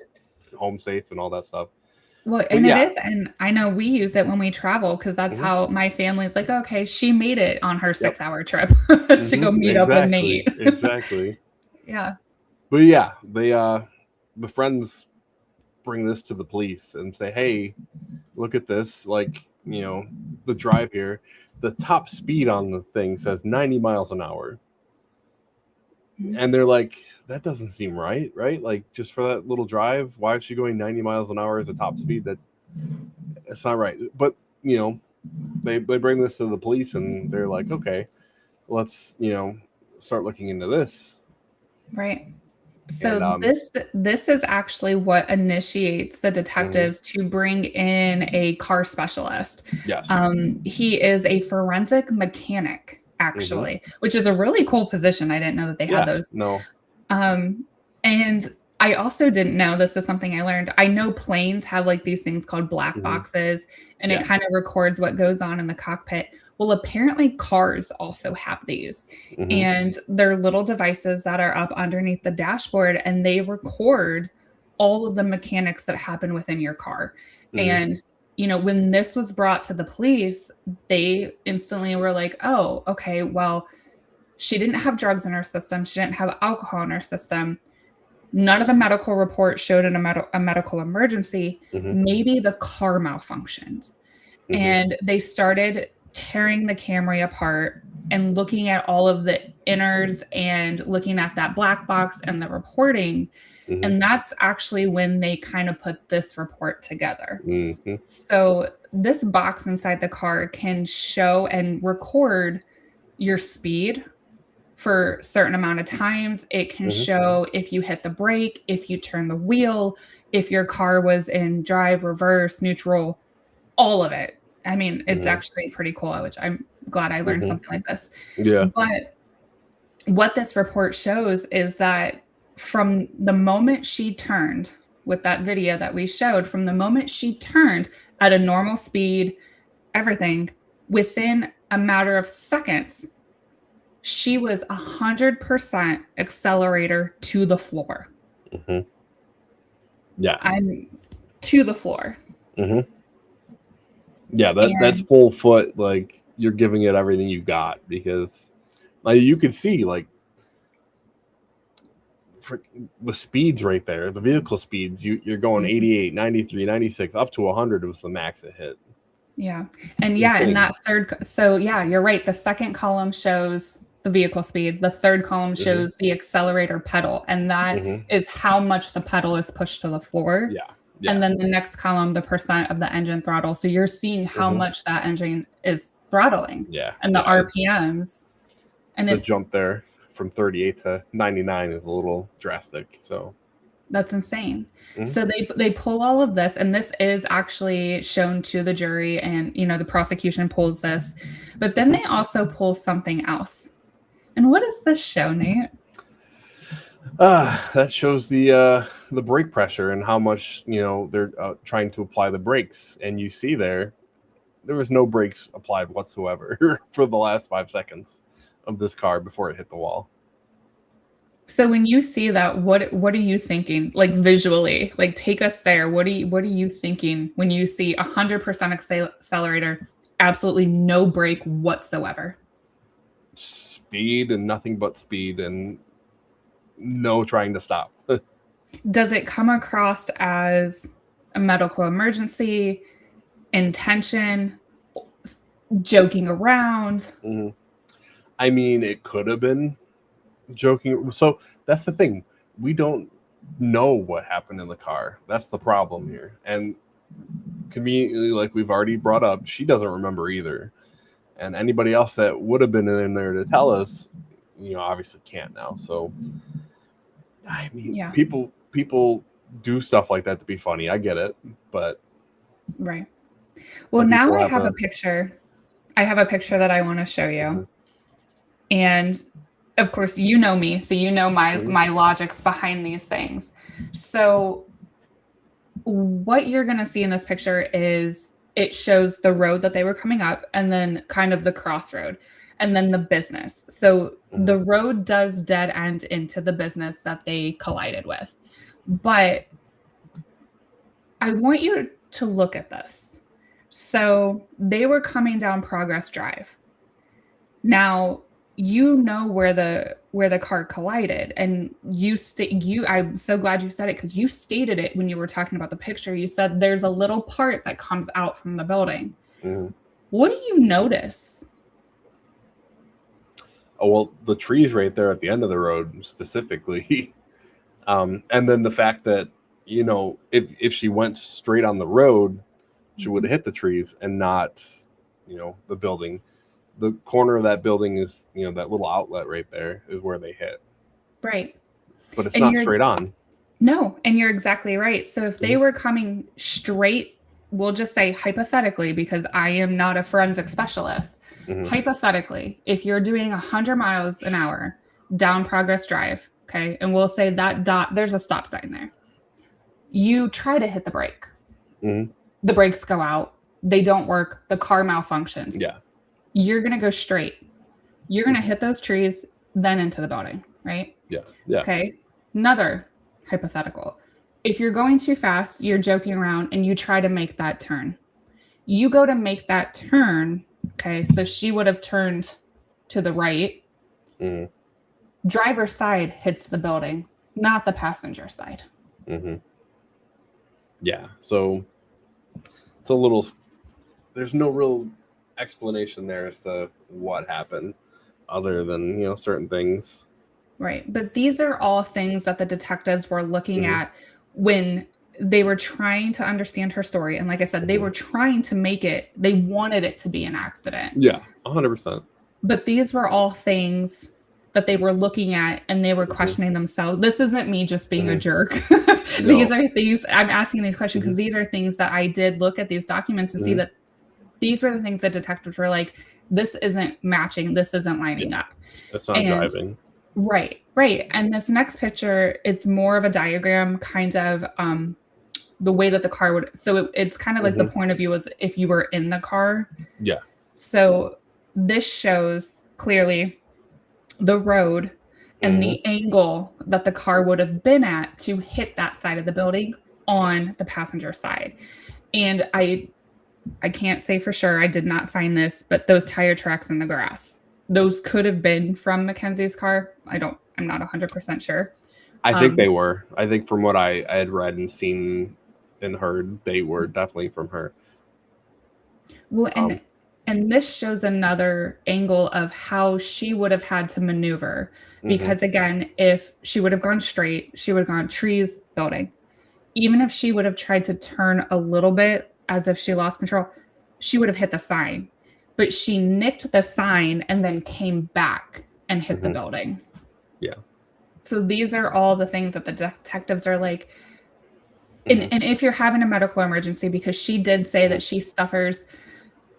home safe and all that stuff. Well, and it is, and I know we use it when we travel because that's how my family's like, okay, she made it on her 6-hour trip to go meet up with Nate. Exactly. Yeah. But yeah, they the friends bring this to the police and say, hey, look at this, like, you know, the drive here. The top speed on the thing says 90 miles an hour. And they're like, that doesn't seem right? Like, just for that little drive, why is she going 90 miles an hour as a top speed? That's not right. But, you know, they bring this to the police, and they're like, okay, let's, you know, start looking into this. Right. So this is actually what initiates the detectives to bring in a car specialist. Yes. He is a forensic mechanic, actually, which is a really cool position. I didn't know that they had those. No. And I also didn't know, this is something I learned. I know planes have like these things called black boxes, and it kind of records what goes on in the cockpit. Well, apparently cars also have these, and they're little devices that are up underneath the dashboard, and they record all of the mechanics that happen within your car. And, you know, when this was brought to the police, they instantly were like, oh, okay, well, she didn't have drugs in her system. She didn't have alcohol in her system. None of the medical reports showed a medical emergency. Maybe the car malfunctioned. And they started tearing the Camry apart and looking at all of the innards and looking at that black box and the reporting. And that's actually when they kind of put this report together. So this box inside the car can show and record your speed for a certain amount of times. It can show if you hit the brake, if you turn the wheel, if your car was in drive, reverse, neutral, all of it. I mean, it's actually pretty cool, which I'm glad I learned something like this. Yeah. But what this report shows is that from the moment she turned, with that video that we showed, from the moment she turned at a normal speed, everything, within a matter of seconds, she was 100% accelerator to the floor. Yeah. I'm to the floor. Yeah, that's full foot. Like, you're giving it everything you got, because like you could see like the speeds right there, the vehicle speeds. You're going 88, 93, 96, up to 100 was the max it hit. Yeah. And yeah, Insane. in that third, so yeah, you're right. The second column shows the vehicle speed. The third column shows the accelerator pedal. And that is how much the pedal is pushed to the floor. Yeah. And then the next column, the percent of the engine throttle. So you're seeing how much that engine is throttling. Yeah. And the RPMs. And the it's jump there from 38 to 99 is a little drastic. So that's insane. So they pull all of this, and this is actually shown to the jury, and you know, the prosecution pulls this, but then they also pull something else. And what does this show, Nate? That shows the brake pressure and how much, you know, they're trying to apply the brakes. And you see there was no brakes applied whatsoever for the last 5 seconds of this car before it hit the wall. So when you see that, what are you thinking? Like visually, like take us there. What are you thinking when you see 100% accelerator, absolutely no brake whatsoever? Speed and nothing but speed, and no trying to stop. Does it come across as a medical emergency, intention, joking around? I mean, it could have been joking. So that's the thing. We don't know what happened in the car. That's the problem here. And conveniently, like we've already brought up, she doesn't remember either. And anybody else that would have been in there to tell us, you know, obviously can't now. So I mean, people do stuff like that to be funny. I get it, but right. Well, now I have a picture. I have a picture that I want to show you. And of course, you know me, so you know my logics behind these things. So what you're going to see in this picture is it shows the road that they were coming up and then kind of the crossroad and then the business. So the road does dead end into the business that they collided with. But I want you to look at this. So they were coming down Progress Drive. Now, you know where the car collided, and I'm so glad you said it, because you stated it when you were talking about the picture. You said there's a little part that comes out from the building. What do you notice? Oh, well, the trees right there at the end of the road specifically. And then the fact that, you know, if she went straight on the road, she would have hit the trees and not, you know, the building. The corner of that building is, you know, that little outlet right there is where they hit. Right. But it's not straight on. No, and you're exactly right. So if they were coming straight, we'll just say hypothetically, because I am not a forensic specialist. Hypothetically, if you're doing 100 miles an hour down Progress Drive, okay, and we'll say that there's a stop sign there. You try to hit the brake. The brakes go out. They don't work. The car malfunctions. Yeah. You're going to go straight. You're going to hit those trees, then into the building, right? Yeah. Yeah. Okay. Another hypothetical. If you're going too fast, you're joking around, and you try to make that turn. You go to make that turn. Okay. So she would have turned to the right. Driver's side hits the building, not the passenger side. Yeah. So it's a little, there's no real explanation there as to what happened other than, you know, certain things. Right. But these are all things that the detectives were looking at when they were trying to understand her story. And like I said, they were trying to make it, they wanted it to be an accident. Yeah, 100%. But these were all things that they were looking at, and they were questioning themselves. This isn't me just being a jerk. These are things, I'm asking these questions because these are things that I did look at these documents and see that these were the things that detectives were like, this isn't matching, this isn't lining up. That's not driving. Right. And this next picture, it's more of a diagram, kind of the way that the car would, so it's kind of like the point of view is if you were in the car. Yeah. So this shows clearly the road and the angle that the car would have been at to hit that side of the building on the passenger side. And I can't say for sure, I did not find this, but those tire tracks in the grass, those could have been from McKenzie's car. I'm not 100% sure. I think they were. I think from what I had read and seen and heard, they were definitely from her. Well, and this shows another angle of how she would have had to maneuver. Because again, if she would have gone straight, she would have gone trees, building. Even if she would have tried to turn a little bit as if she lost control, she would have hit the sign. But she nicked the sign and then came back and hit the building. Yeah. So these are all the things that the detectives are like. And if you're having a medical emergency, because she did say that she suffers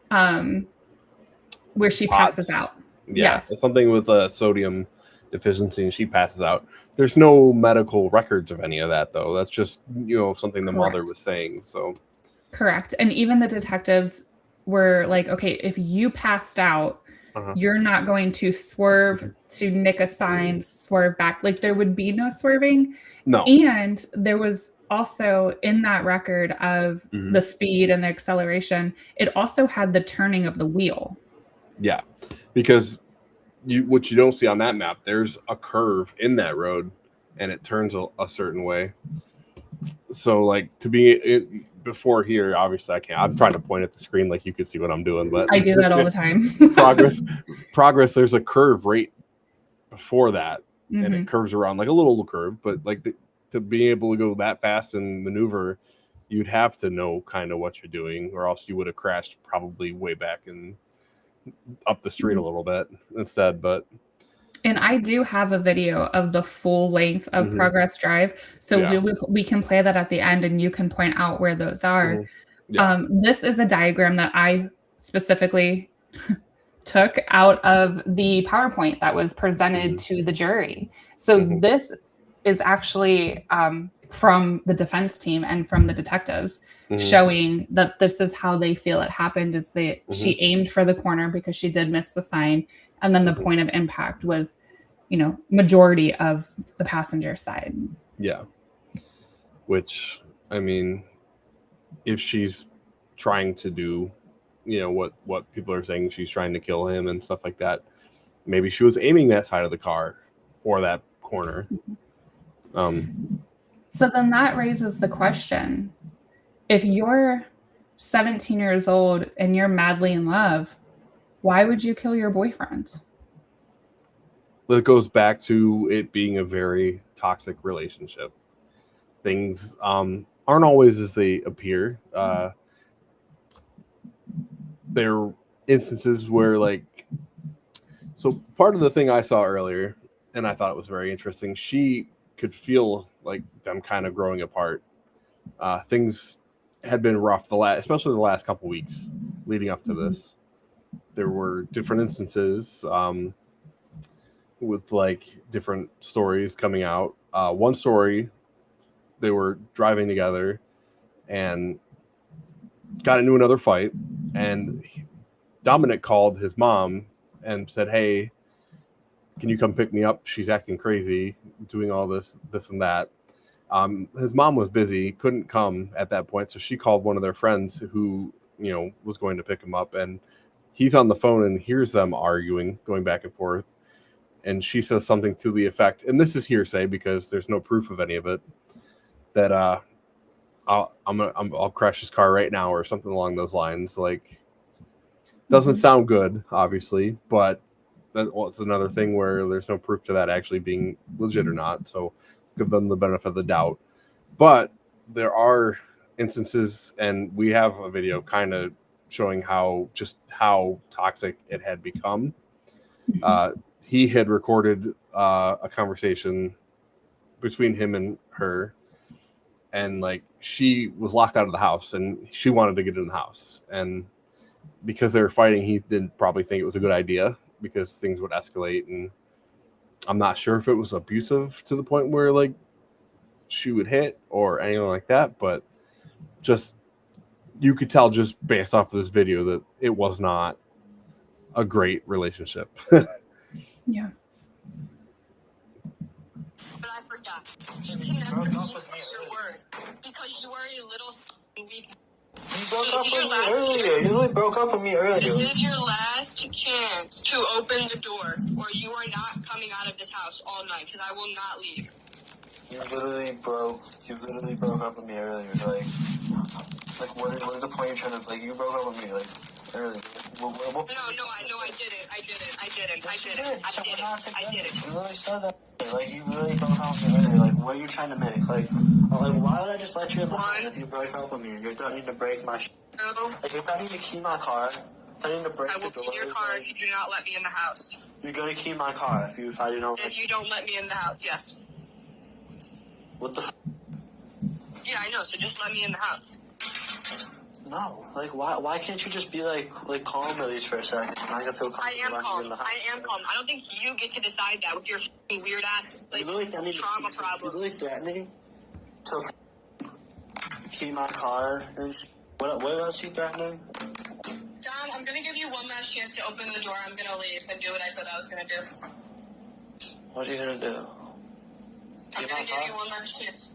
where she passes out. Yeah, yes. Something with a sodium deficiency, and she passes out. There's no medical records of any of that, though. That's just, you know, something the mother was saying. So correct. And even the detectives were like, okay, if you passed out, you're not going to swerve to nick a sign, swerve back. Like there would be no swerving. No. And there was also in that record of the speed and the acceleration, it also had the turning of the wheel. Yeah, because what you don't see on that map, there's a curve in that road and it turns a certain way. So like to be before here, obviously I can't. I'm trying to point at the screen like you can see what I'm doing, but I do that all the time. progress. There's a curve right before that, and it curves around like a little curve, but like to be able to go that fast and maneuver, you'd have to know kind of what you're doing, or else you would have crashed probably way back and up the street a little bit instead. But and I do have a video of the full length of Progress Drive, so we can play that at the end, and you can point out where those are. This is a diagram that I specifically took out of the PowerPoint that was presented to the jury. So this is actually from the defense team and from the detectives showing that this is how they feel it happened. Is she aimed for the corner because she did miss the sign, and then the point of impact was, majority of the passenger side. Yeah. Which, I mean, if she's trying to do, what people are saying, she's trying to kill him and stuff like that, maybe she was aiming that side of the car for that corner. So then that raises the question, if you're 17 years old and you're madly in love, why would you kill your boyfriend? That goes back to it being a very toxic relationship. Things aren't always as they appear. There are instances where, so part of the thing I saw earlier, and I thought it was very interesting, she could feel like them kind of growing apart. Things had been rough, especially the last couple weeks leading up to this. There were different instances with different stories coming out. One story, they were driving together and got into another fight, and Dominic called his mom and said, "Hey, can you come pick me up? She's acting crazy, doing all this and that." His mom was busy, couldn't come at that point, so she called one of their friends who, was going to pick him up, and he's on the phone and hears them arguing, going back and forth, and she says something to the effect, and this is hearsay because there's no proof of any of it, that I'll crash his car right now, or something along those lines. Doesn't sound good, obviously, but it's another thing where there's no proof to that actually being legit or not. So give them the benefit of the doubt. But there are instances, and we have a video kind of showing how toxic it had become. He had recorded a conversation between him and her, and she was locked out of the house and she wanted to get in the house, and because they were fighting, he didn't probably think it was a good idea because things would escalate, and I'm not sure if it was abusive to the point where she would hit or anything like that, but just you could tell just based off of this video that it was not a great relationship. Yeah. But I forgot. You can never keep your word because you are a little weak. You broke up with me earlier. You really broke up with me earlier. This is your last chance to open the door, or you are not coming out of this house all night, because I will not leave. You literally broke up with me earlier. What is the point you're trying to, you broke up with me, earlier. No, I didn't. You literally said that. You really broke up with me earlier. What are you trying to make? Why would I just let you in my house if you break up with me? You're threatening to break my shit. No. You're threatening to key my car. Threatening to break the door. I will key your car if you do not let me in the house. You're gonna key my car if I do not. If you don't let me in the house, yes. What the? Yeah, I know. So just let me in the house. No, why can't you just be calm at least for a second? I can feel calm. I am calm. I don't think you get to decide that with your weird ass trauma problem. You're really threatening to key my car and what else are you threatening? Dom, I'm gonna give you one last chance to open the door. I'm gonna leave and do what I said I was gonna do. What are you gonna do? I'm gonna give you one last chance.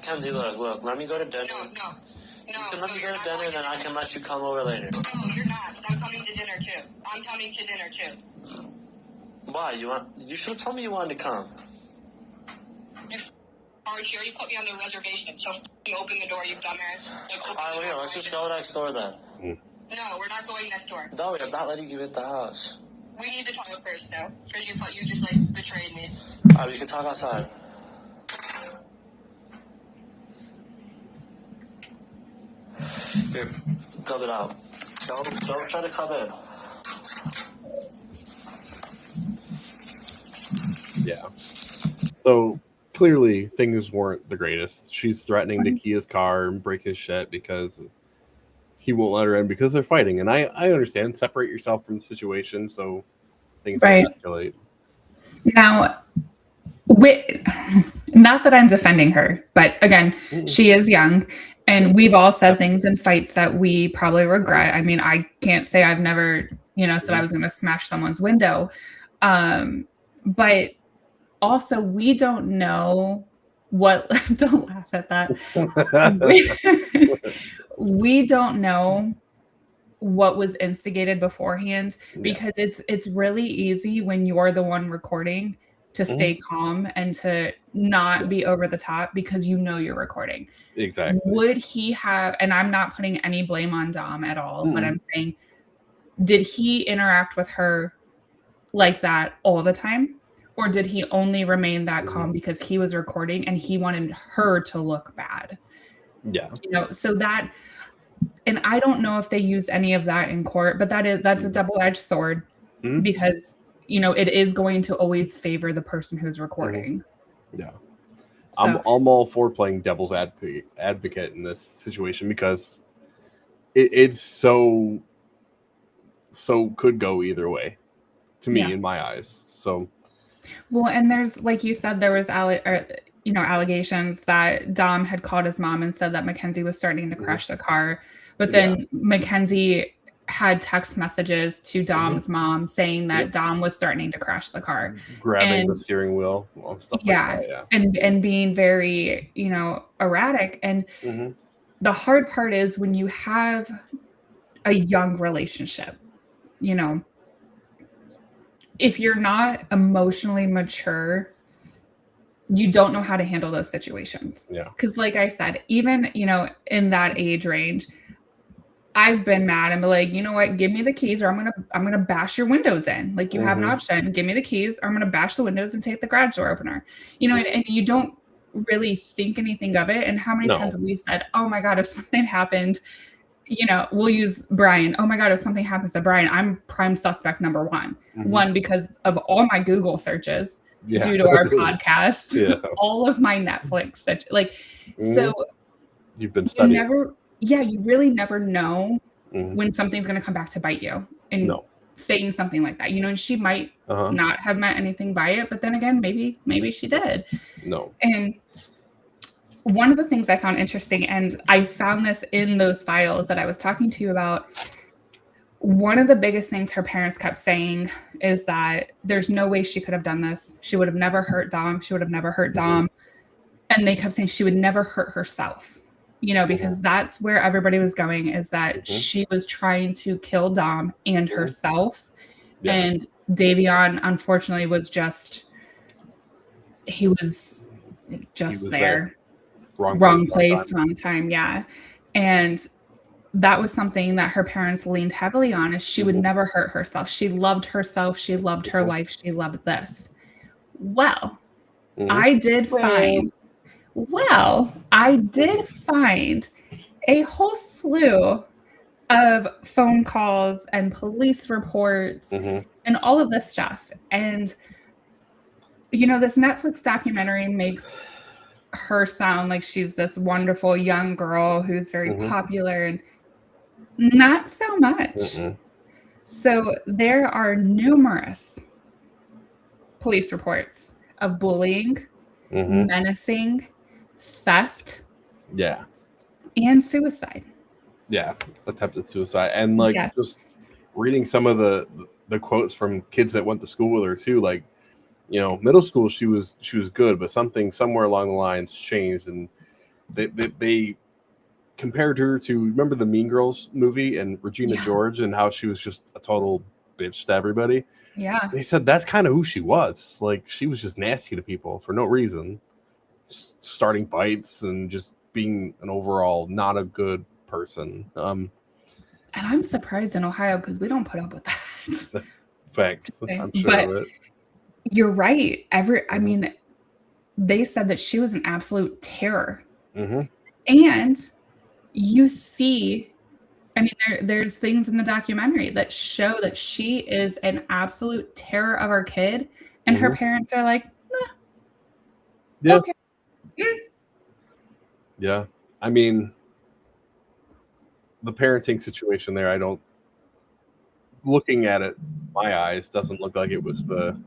Kenzie, look, let me go to dinner. No. You can let me go to dinner, then I can let you come over later. No, you're not. I'm coming to dinner too. Why? You should have told me you wanted to come. You already put me on the reservation, so you open the door, you dumbass. Alright, let's just go next door then. No, we're not going next door. No, I'm not letting you in the house. We need to talk first, though, because you just betrayed me. Alright, we can talk outside. Here, cut it out. Don't try to come in. Yeah. So clearly things weren't the greatest. She's threatening to key his car and break his shit because he won't let her in because they're fighting. And I understand, separate yourself from the situation so things don't Right. escalate. Now, not that I'm defending her, but again, she is young, and we've all said things in fights that we probably regret. I mean, I can't say I've never, said I was going to smash someone's window. But also, we don't know what, don't laugh at that. We don't know what was instigated beforehand, because it's really easy when you're the one recording to stay calm and to not be over the top because you're recording. Exactly. Would he have, and I'm not putting any blame on Dom at all, but I'm saying, did he interact with her like that all the time? Or did he only remain that calm because he was recording and he wanted her to look bad? Yeah. So that, and I don't know if they used any of that in court, but that's a double-edged sword because, it is going to always favor the person who's recording. Yeah. So, I'm all for playing devil's advocate in this situation because it's so could go either way to me in my eyes. So, well, and there's, like you said, there was allegations that Dom had called his mom and said that McKenzie was starting to crash the car, but then McKenzie had text messages to Dom's mom saying that Dom was starting to crash the car, grabbing the steering wheel, stuff like that. And being very, erratic. And the hard part is when you have a young relationship, if you're not emotionally mature, you don't know how to handle those situations. Yeah. Because like I said, even, in that age range, I've been mad and be like, you know what, give me the keys or I'm gonna bash your windows in. Like, you have an option. Give me the keys or I'm gonna bash the windows and take the garage door opener. And you don't really think anything of it. And how many times have we said, oh my God, if something happened, we'll use Brian. Oh my God, if something happens to Brian, I'm prime suspect number one. One, because of all my Google searches due to our podcast, all of my Netflix, so you've been studying. You really never know when something's going to come back to bite you and saying something like that, and she might not have meant anything by it, but then again, maybe she did. No. And one of the things I found interesting, and I found this in those files that I was talking to you about, one of the biggest things her parents kept saying is that there's no way she could have done this. She would have never hurt Dom. She would have never hurt Dom. And they kept saying she would never hurt herself, because that's where everybody was going, is that she was trying to kill Dom and herself. Yeah. And Davion, unfortunately, was just there. Wrong place, wrong time. Yeah. And that was something that her parents leaned heavily on, is she would never hurt herself. She loved herself. She loved her life. She loved this. Well, I did find a whole slew of phone calls and police reports and all of this stuff. And, this Netflix documentary makes her sound like she's this wonderful young girl who's very popular, and not so much. So there are numerous police reports of bullying, menacing, theft, and suicide. Yeah, attempted suicide. And just reading some of the quotes from kids that went to school with her too, like, middle school she was good, but something somewhere along the lines changed, and they compared her to, remember the Mean Girls movie and Regina George, and how she was just a total bitch to everybody. Yeah. They said that's kind of who she was. Like, she was just nasty to people for no reason, starting fights and just being an overall not a good person. And I'm surprised in Ohio because we don't put up with that. Facts. I'm sure of it. You're right. I mean, they said that she was an absolute terror. And you see, I mean, there's things in the documentary that show that she is an absolute terror of our kid. And her parents are like, nah. Yeah. Okay. Yeah. I mean, the parenting situation there, I don't, looking at it, my eyes, doesn't look like it was the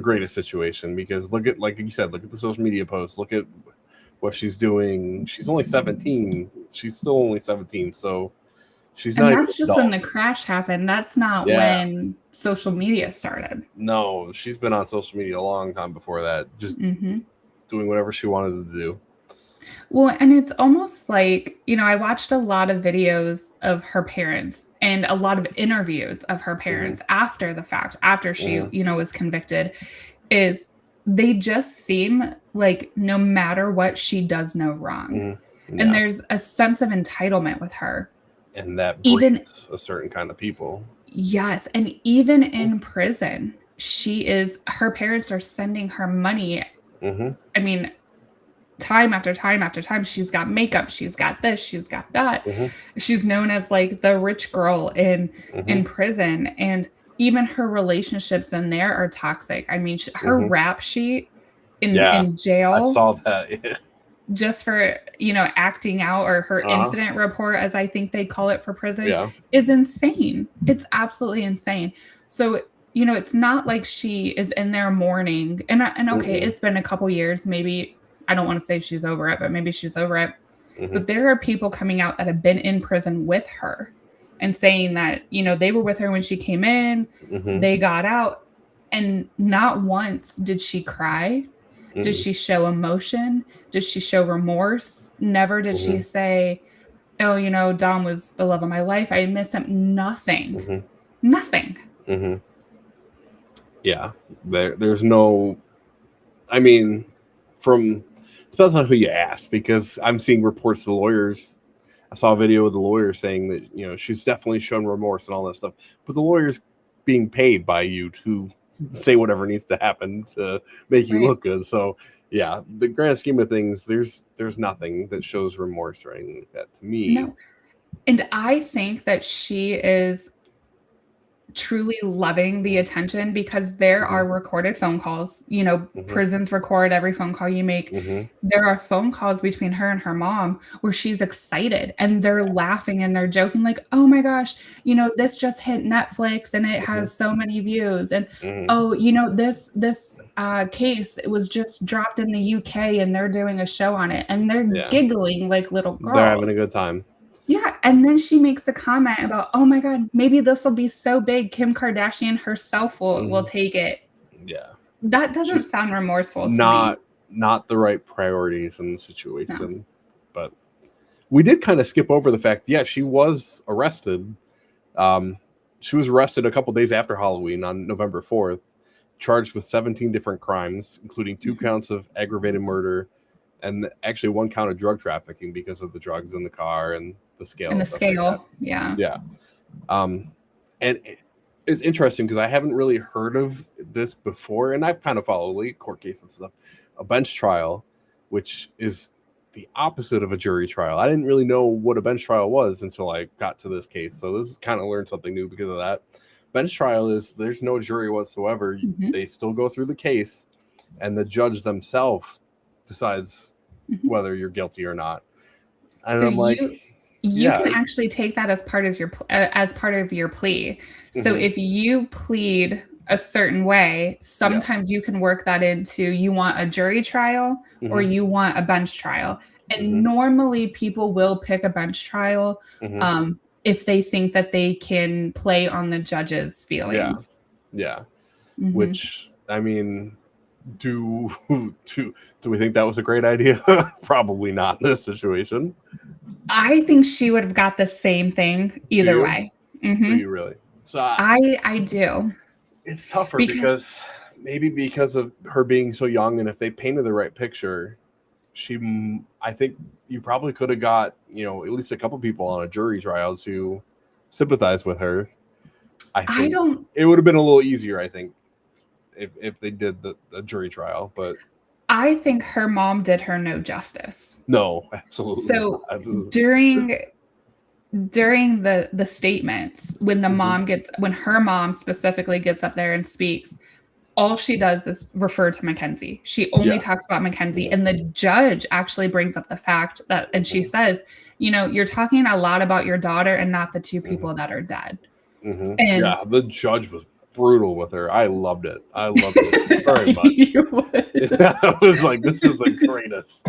greatest situation, because look at, like you said, look at the social media posts, look at what she's doing. She's only 17. She's still only 17, so she's not And even that's just adult. when the crash happened. That's not when social media started. No, she's been on social media a long time before that, just doing whatever she wanted to do. Well, and it's almost like, I watched a lot of videos of her parents and a lot of interviews of her parents after the fact, after she, was convicted, is they just seem like no matter what, she does no wrong. Yeah. And there's a sense of entitlement with her. And that even breeds a certain kind of people. Yes. And even in prison, her parents are sending her money. I mean, time after time after time, she's got makeup, she's got this, she's got that. She's known as like the rich girl in prison, and even her relationships in there are toxic. I mean, her rap sheet in jail, I saw that. just for acting out, or her incident report, as I think they call it for prison, is insane. It's absolutely insane. So it's not like she is in there mourning, and okay, it's been a couple years, maybe. I don't want to say she's over it, but maybe she's over it. But there are people coming out that have been in prison with her and saying that, they were with her when she came in, they got out, and not once did she cry. Did she show emotion? Did she show remorse? Never did she say, oh, Dom was the love of my life, I miss him. Nothing. Nothing. Yeah. There's no, I mean, depends on who you ask, because I'm seeing reports of the lawyers. I saw a video of the lawyer saying that, she's definitely shown remorse and all that stuff, but the lawyer's being paid by you to say whatever needs to happen to make you look good. So yeah, the grand scheme of things, there's nothing that shows remorse or anything like that to me. No. And I think that she is truly loving the attention, because there are recorded phone calls. Prisons record every phone call you make. There are phone calls between her and her mom where she's excited and they're laughing and they're joking, like, oh my gosh, this just hit Netflix and it has so many views, and this case, it was just dropped in the UK and they're doing a show on it, and they're giggling like little girls. They're having a good time. Yeah, and then she makes a comment about, oh my God, maybe this will be so big, Kim Kardashian herself will take it. Yeah. That doesn't sound remorseful to me. Not the right priorities in the situation. No. But we did kind of skip over the fact, she was arrested. She was arrested a couple days after Halloween on November 4th, charged with 17 different crimes, including 2 counts of aggravated murder, and actually 1 count of drug trafficking because of the drugs in the car and the scale. And the scale, like yeah. And it's interesting because I haven't really heard of this before, and I've kind of followed court cases and stuff. A bench trial, which is the opposite of a jury trial. I didn't really know what a bench trial was until I got to this case. So this is kind of learned something new because of that. Bench trial is there's no jury whatsoever. They still go through the case, and the judge themselves decides whether you're guilty or not. And so I'm like, you can actually take that as part of your plea. So if you plead a certain way, sometimes you can work that into, you want a jury trial or you want a bench trial. And normally people will pick a bench trial if they think that they can play on the judge's feelings. Yeah. Which, I mean, do we think that was a great idea? Probably not in this situation. I think she would have got the same thing either way. Do you really? So I do. It's tougher because of her being so young, and if they painted the right picture, I think you probably could have got at least a couple people on a jury trial to sympathize with her. I think it would have been a little easier, I think, if they did the jury trial, but I think her mom did her no justice. No, absolutely. So during the statements, when her mom specifically gets up there and speaks, all she does is refer to McKenzie. She only talks about McKenzie. And the judge actually brings up the fact that, and she says, you know, you're talking a lot about your daughter and not the two people that are dead. And yeah, the judge was brutal with her. I loved it. I loved it very much. I was like, this is the greatest.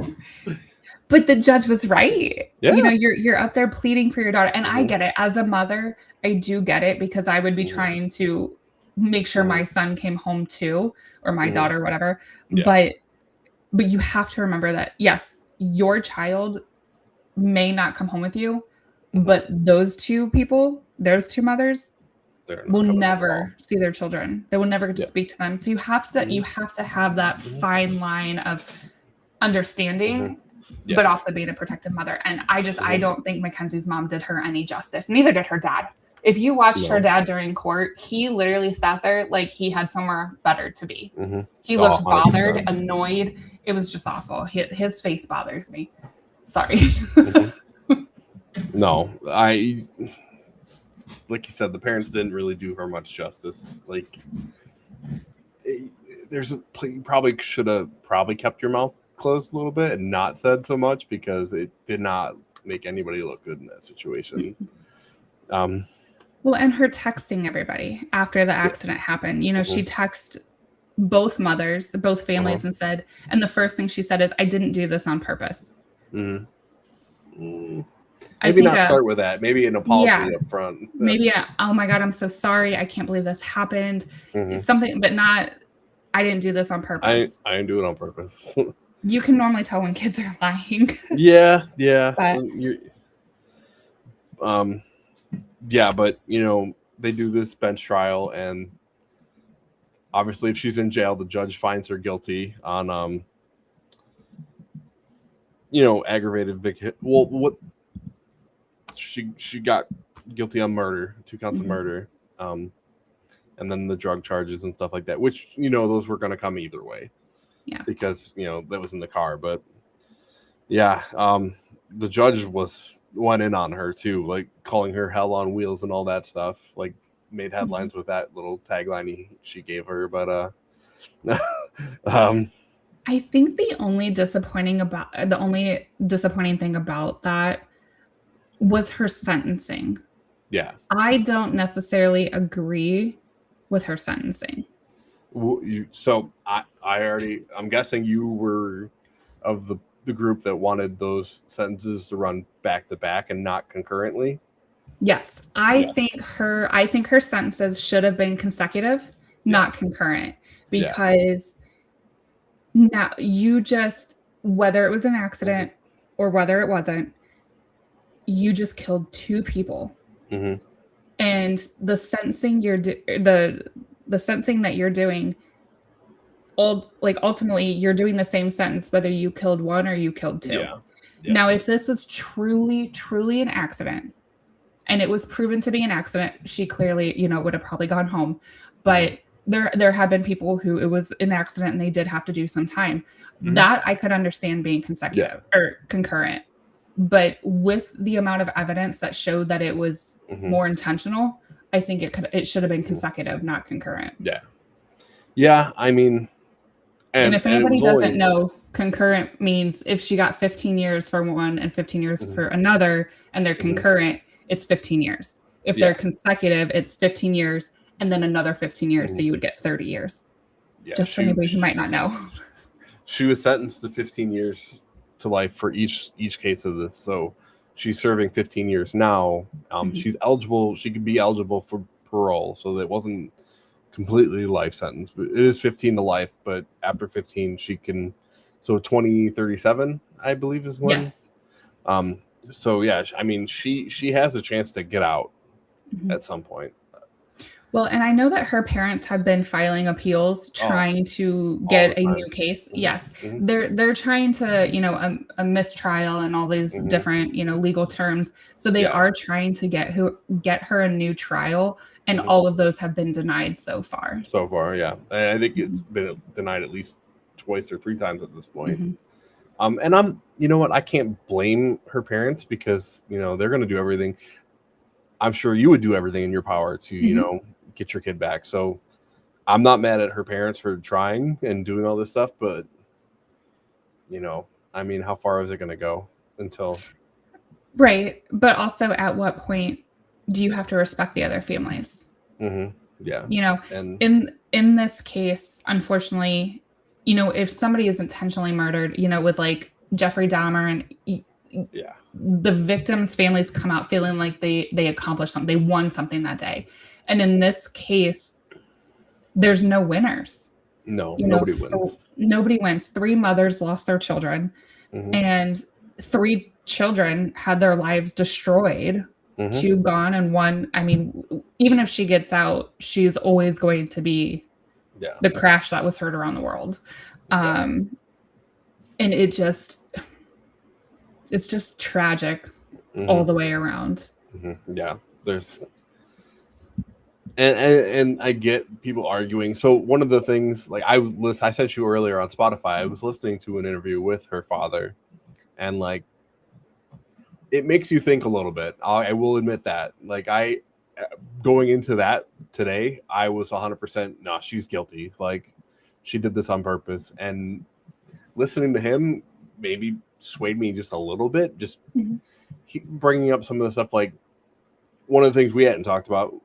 But the judge was right. Yeah. You know, you're up there pleading for your daughter. And I get it. As a mother, I do get it, because I would be trying to make sure my son came home too, or my daughter, whatever. Yeah. But you have to remember that, yes, your child may not come home with you, but those two people, those two mothers, will never see their children. They will never get to speak to them. So you have to have that fine line of understanding, but also being a protective mother. And I don't think Mackenzie's mom did her any justice. Neither did her dad. If you watched her dad during court, he literally sat there like he had somewhere better to be. He looked bothered, annoyed. It was just awful. His face bothers me. Sorry. No, like you said, the parents didn't really do her much justice. Like, you probably should have kept your mouth closed a little bit and not said so much, because it did not make anybody look good in that situation. Well, and her texting everybody after the accident happened, you know, she texted both mothers, both families, and said, and the first thing she said is, I didn't do this on purpose. Maybe not start with that. Maybe an apology up front. Maybe oh my God, I'm so sorry. I can't believe this happened. Something, but not, I didn't do this on purpose. I didn't do it on purpose. You can normally tell when kids are lying. Yeah. But, but you know, they do this bench trial, and obviously if she's in jail, the judge finds her guilty on aggravated what she got guilty on murder, 2 counts of murder, and then the drug charges and stuff like that, which, you know, those were going to come either way, because, you know, that was in the car. But the judge went in on her too, like calling her hell on wheels and all that stuff, like made headlines with that little tagline she gave her. But I think the only disappointing thing about that was her sentencing. Yeah. I don't necessarily agree with her sentencing. So I'm guessing you were of the group that wanted those sentences to run back to back and not concurrently. Yes. I think her sentences should have been consecutive, not concurrent, because now you just, whether it was an accident or whether it wasn't, you just killed 2 people. And the sentencing the sentencing that you're doing, ultimately you're doing the same sentence whether you killed 1 or you killed 2. Now, if this was truly an accident, and it was proven to be an accident, she clearly, you know, would have probably gone home. But there have been people who it was an accident and they did have to do some time. That I could understand being consecutive or concurrent. But with the amount of evidence that showed that it was more intentional, I think it should have been consecutive, not concurrent. Yeah. I mean, and if anybody doesn't know, concurrent means if she got 15 years for one and 15 years for another, and they're concurrent, it's 15 years. If they're consecutive, it's 15 years and then another 15 years. So you would get 30 years. Just for anybody who might not know. She was sentenced to 15 years to life for each case of this. So she's serving 15 years now. She's eligible. She could be eligible for parole. So that wasn't completely life sentence, but it is 15 to life. But after 15, she can. So 2037, I believe, is when. Yes. So yeah, I mean, she has a chance to get out at some point. Well, and I know that her parents have been filing appeals, trying to get a new case. Yes, they're trying to, you know, a mistrial and all these different, you know, legal terms. So they are trying to get her a new trial, and all of those have been denied so far. So far, yeah, and I think it's been denied at least twice or 3 times at this point. And you know what? I can't blame her parents, because, you know, they're going to do everything. I'm sure you would do everything in your power to, you know, get your kid back. So I'm not mad at her parents for trying and doing all this stuff, but you know, I mean, how far is it going to go until? Right. But also, at what point do you have to respect the other families? Mm-hmm. Yeah. You know, and in this case, unfortunately, you know, if somebody is intentionally murdered, you know, with like Jeffrey Dahmer and yeah, the victims' families come out feeling like they accomplished something, they won something that day. And in this case, there's no winners. no, You nobody know, wins. Nobody wins. 3 mothers lost their children, Mm-hmm. and 3 children had their lives destroyed. Mm-hmm. 2 gone, and 1. I mean, even if she gets out, she's always going to be the crash that was heard around the world. And it's just tragic all the way around. Mm-hmm. Yeah, there's. And I get people arguing. So one of the things, like I sent you earlier on Spotify, I was listening to an interview with her father, and like, it makes you think a little bit. I will admit that. Like going into that today, I was 100%, no, she's guilty. Like she did this on purpose. And listening to him maybe swayed me just a little bit. Just bringing up some of the stuff, like one of the things we hadn't talked about.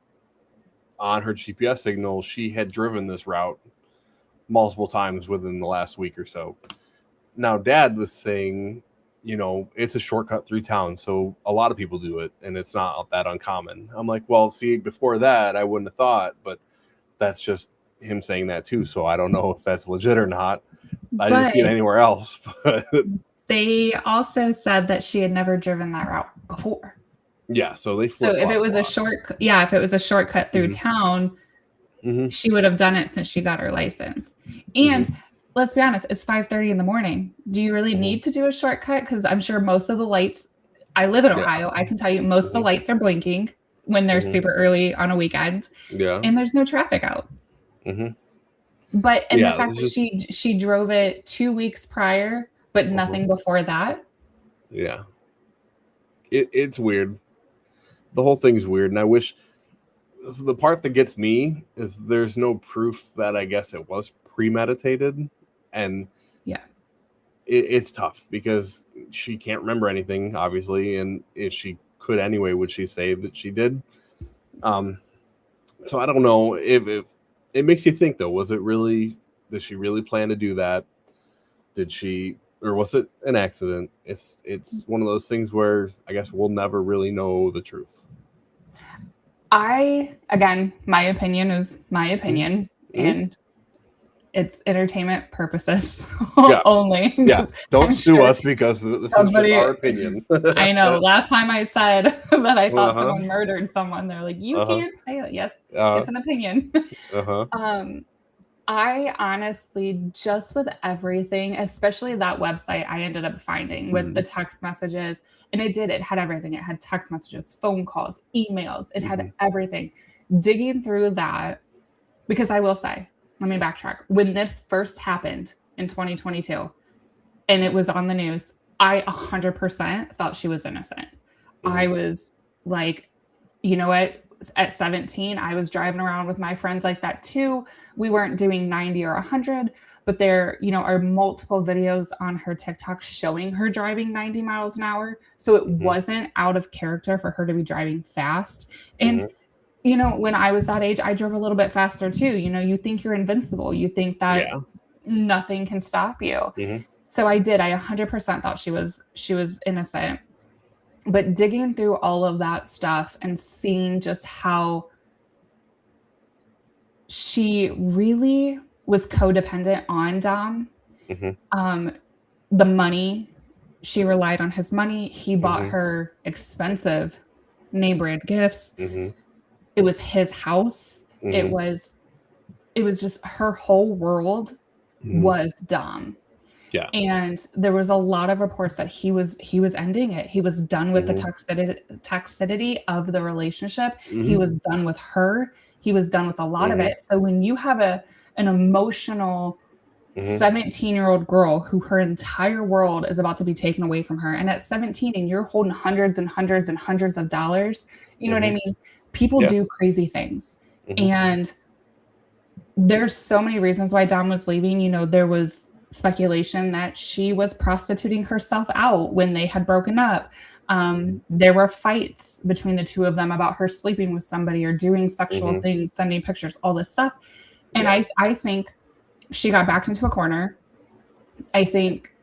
On her GPS signal, she had driven this route multiple times within the last week or so. Now, Dad was saying, you know, it's a shortcut through town, so a lot of people do it, and it's not that uncommon. I'm like, well, see, before that, I wouldn't have thought, but that's just him saying that too, so I don't know if that's legit or not. I didn't see it anywhere else. But they also said that she had never driven that route before. Yeah, so they. So if it was a shortcut through town, she would have done it since she got her license. And let's be honest, it's 5:30 in the morning. Do you really need to do a shortcut? Because I'm sure most of the lights. I live in Ohio. I can tell you most of the lights are blinking when they're super early on a weekend. Yeah, and there's no traffic out. But the fact that she drove it 2 weeks prior, but nothing before that. Yeah, it's weird. The whole thing's weird, and I wish the part that gets me is there's no proof that I guess it was premeditated, and it's tough because she can't remember anything, obviously, and if she could anyway, would she say that she did? So I don't know if it makes you think though. Was it really? Did she really plan to do that? Did she? Or was it an accident? It's one of those things where I guess we'll never really know the truth. Again, my opinion is my opinion, and it's entertainment purposes only. Yeah, don't sue us because this is just our opinion. I know. Last time I said that I thought someone murdered someone, they're like, you can't say that. Yes, it's an opinion. I honestly, just with everything, especially that website I ended up finding with the text messages, and it had everything. It had text messages, phone calls, emails. It had everything. Digging through that, because I will say, let me backtrack. When this first happened in 2022, and it was on the news, I 100% thought she was innocent. I was like, you know what? At 17, I was driving around with my friends like that too. We weren't doing 90 or 100, but there, are multiple videos on her TikTok showing her driving 90 miles an hour. So it wasn't out of character for her to be driving fast. And, when I was that age, I drove a little bit faster too. You think you're invincible. You think that nothing can stop you. So I did. I 100% thought she was innocent. But digging through all of that stuff and seeing just how she really was codependent on Dom, the money, she relied on his money. He bought her expensive name brand gifts. It was his house. It was just her whole world was Dom. Yeah. And there was a lot of reports that he was ending it. He was done with the toxicity of the relationship. He was done with her. He was done with a lot of it. So when you have an emotional 17-year-old girl who her entire world is about to be taken away from her, and at 17 and you're holding hundreds and hundreds and hundreds of dollars, you know what I mean? People do crazy things. And there's so many reasons why Dom was leaving. You know, there was speculation that she was prostituting herself out when they had broken up. There were fights between the two of them about her sleeping with somebody or doing sexual things, sending pictures, all this stuff. And I think she got backed into a corner. I think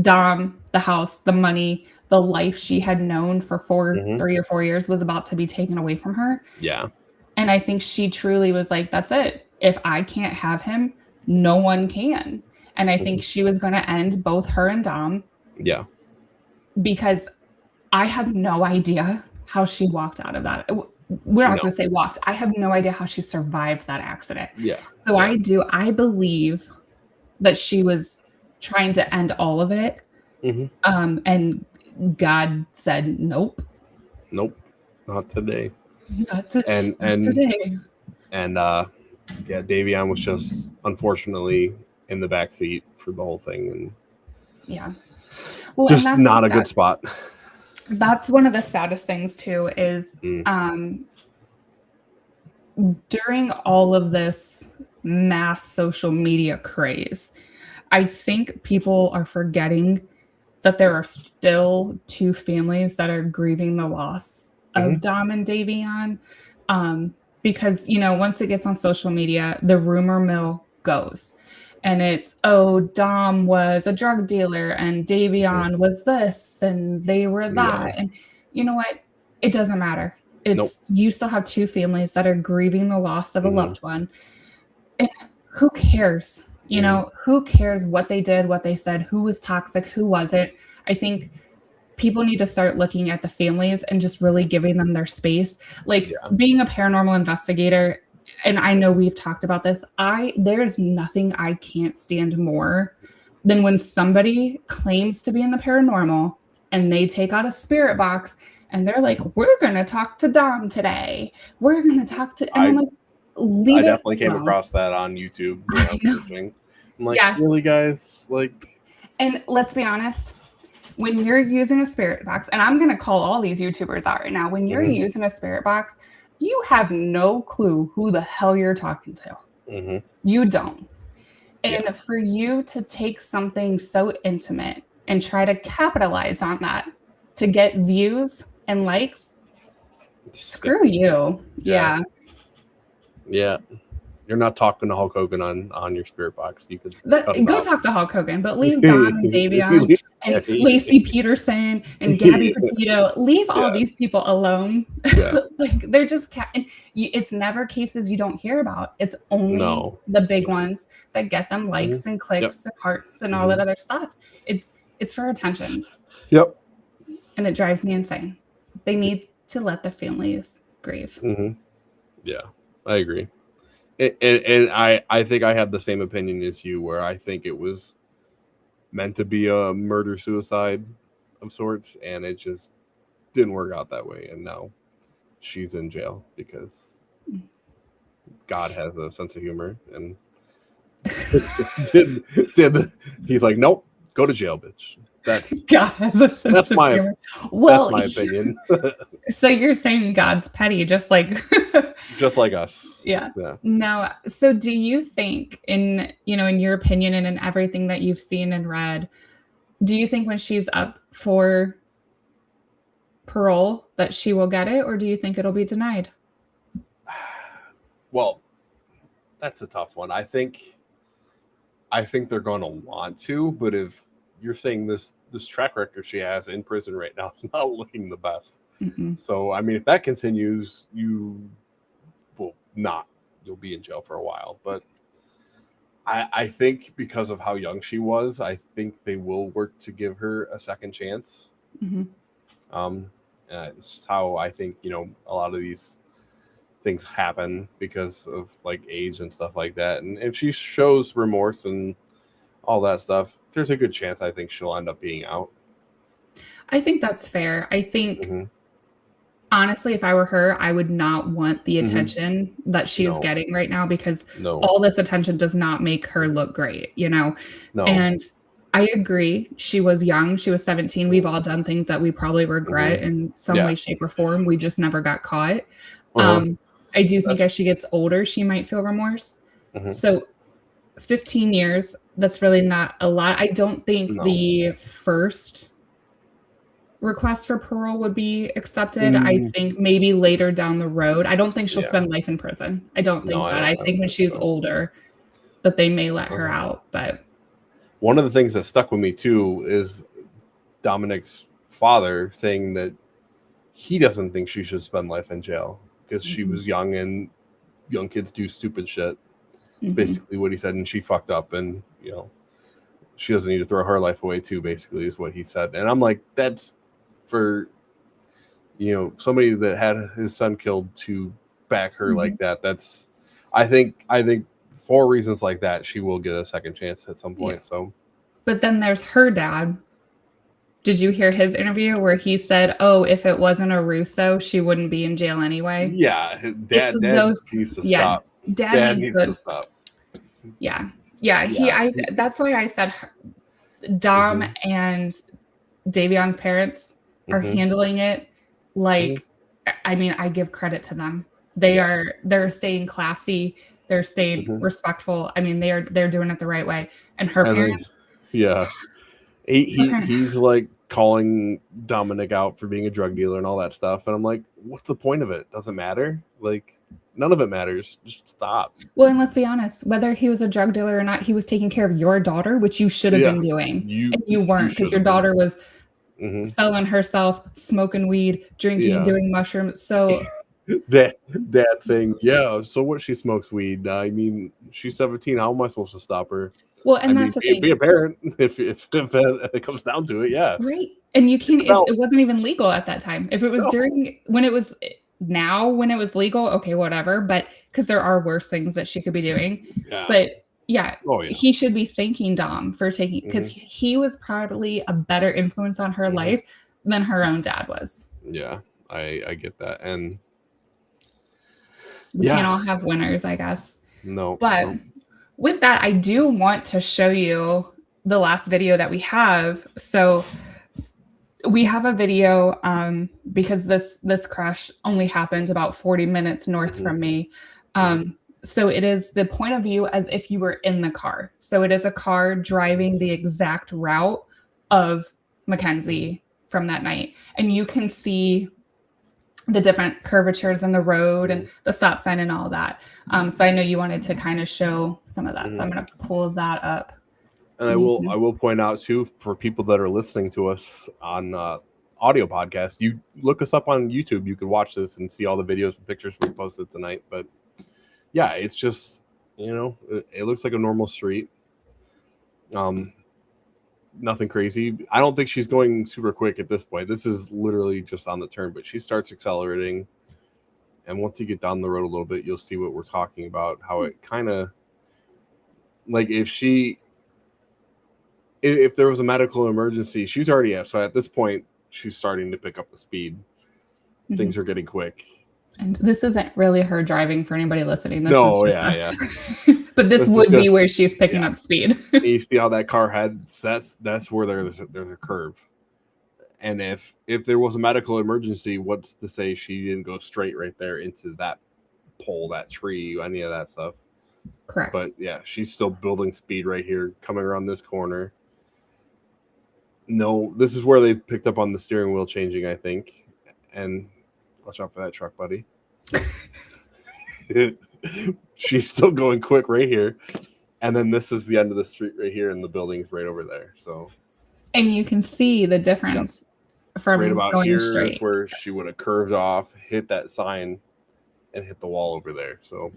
Dom, the house, the money, the life she had known for 3 or 4 years was about to be taken away from her. Yeah. And I think she truly was like, that's it. If I can't have him, no one can. And I think she was going to end both her and Dom. Yeah. Because I have no idea how she walked out of that. We're not going to say walked. I have no idea how she survived that accident. Yeah. So I believe that she was trying to end all of it. And God said, nope. Nope. Not today. Not today. And Davion was just unfortunately in the back seat for the whole thing, and well, just not a good spot. That's one of the saddest things too. Is during all of this mass social media craze, I think people are forgetting that there are still two families that are grieving the loss of Dom and Davion. Because, you know, once it gets on social media, the rumor mill goes. And it's, oh, Dom was a drug dealer and Davion was this and they were that. And you know what? It doesn't matter. It's you still have two families that are grieving the loss of a loved one. And who cares? You know, who cares what they did, what they said, who was toxic, who wasn't? I think people need to start looking at the families and just really giving them their space. Like being a paranormal investigator, and I know we've talked about this, there's nothing I can't stand more than when somebody claims to be in the paranormal and they take out a spirit box and they're like, we're going to talk to Dom today. We're going to talk to, and I'm like, I definitely came across that on YouTube. I'm like, really, guys? Like, and let's be honest, when you're using a spirit box, and I'm going to call all these YouTubers out right now, when you're using a spirit box, you have no clue who the hell you're talking to. You don't. And for you to take something so intimate and try to capitalize on that to get views and likes, screw you. Yeah. You're not talking to Hulk Hogan on your spirit box. You could go talk to Hulk Hogan, but leave Don and Davion and Lacey Peterson and Gabby Petito. Leave all these people alone. Like they're just it's never cases you don't hear about. It's only the big ones that get them likes and clicks and hearts and all that other stuff. It's for attention. And it drives me insane. They need to let the families grieve. Yeah, I agree. And I think I had the same opinion as you, where I think it was meant to be a murder-suicide of sorts, and it just didn't work out that way. And now she's in jail because God has a sense of humor. And he's like, nope, go to jail, bitch. God has a sense of humor. Well, that's my opinion. So you're saying God's petty, just like us. Yeah. No. So do you think, in your opinion and in everything that you've seen and read, do you think when she's up for parole that she will get it, or do you think it'll be denied? Well, that's a tough one. I think they're going to want to, but if you're saying this track record she has in prison right now is not looking the best. So, I mean, if that continues, you'll be in jail for a while. But I think because of how young she was, I think they will work to give her a second chance. It's just how I think, a lot of these things happen because of like age and stuff like that. And if she shows remorse and all that stuff, there's a good chance I think she'll end up being out. I think that's fair. I think honestly, if I were her, I would not want the attention that she is getting right now, because all this attention does not make her look great, And I agree. She was young. She was 17. We've all done things that we probably regret in some way, shape, or form. We just never got caught. I do think as she gets older, she might feel remorse. So 15 years, that's really not a lot. I don't think the first request for parole would be accepted. I think maybe later down the road. I don't think she'll spend life in prison. I don't think that. I think when she's older that they may let her out. But one of the things that stuck with me too is Dominic's father saying that he doesn't think she should spend life in jail because she was young and young kids do stupid shit. Basically what he said, and she fucked up, and you know she doesn't need to throw her life away too, basically is what he said. And I'm like, that's for somebody that had his son killed to back her like that. That's I think for reasons like that she will get a second chance at some point. So but then there's her dad. Did you hear his interview where he said, oh, if it wasn't a Russo, she wouldn't be in jail anyway? Yeah, dad needs to stop. Dad needs to stop. Yeah. That's why I said Dom and Davion's parents are handling it like, I mean, I give credit to them. They're staying classy. They're staying respectful. I mean, they're doing it the right way. And her parents. He's like calling Dominic out for being a drug dealer and all that stuff. And I'm like, what's the point of it? Doesn't matter. Like, none of it matters. Just stop. Well, and let's be honest, whether he was a drug dealer or not, he was taking care of your daughter, which you should have been doing. And you weren't, because your daughter was selling herself, smoking weed, drinking, doing mushrooms. So dad saying, so what, she smokes weed. I mean, she's 17. How am I supposed to stop her? Well, and that's the thing. Be a parent if it comes down to it, right. And you can't. It wasn't even legal at that time. If it was when it was legal, okay, whatever. But because there are worse things that she could be doing. But he should be thanking Dom for taking, because he was probably a better influence on her life than her own dad was. Yeah, I get that, and we can't all have winners, I guess. No, but. With that, I do want to show you the last video that we have. So we have a video because this crash only happened about 40 minutes north from me. So it is the point of view as if you were in the car. So it is a car driving the exact route of McKenzie from that night. And you can see the different curvatures in the road and the stop sign and all that. So I know you wanted to kind of show some of that. So I'm going to pull that up. And I will point out too, for people that are listening to us on audio podcast, you look us up on YouTube. You can watch this and see all the videos and pictures we posted tonight. But yeah, it's just, it looks like a normal street. Nothing crazy. I don't think she's going super quick at this point. This is literally just on the turn, but she starts accelerating. And once you get down the road a little bit, you'll see what we're talking about, how it kind of, like, if there was a medical emergency, she's already at. So at this point, she's starting to pick up the speed. Things are getting quick. And this isn't really her driving for anybody listening. This but this would be where she's picking up speed. You see how that car heads? That's where there's a curve. And if there was a medical emergency, what's to say she didn't go straight right there into that pole, that tree, any of that stuff? Correct. But yeah, she's still building speed right here, coming around this corner. No, this is where they picked up on the steering wheel changing, I think. And watch out for that truck, buddy. She's still going quick right here. And then this is the end of the street right here, and the building's right over there. So, and you can see the difference from right about going here straight. Is where she would have curved off, hit that sign, and hit the wall over there. So,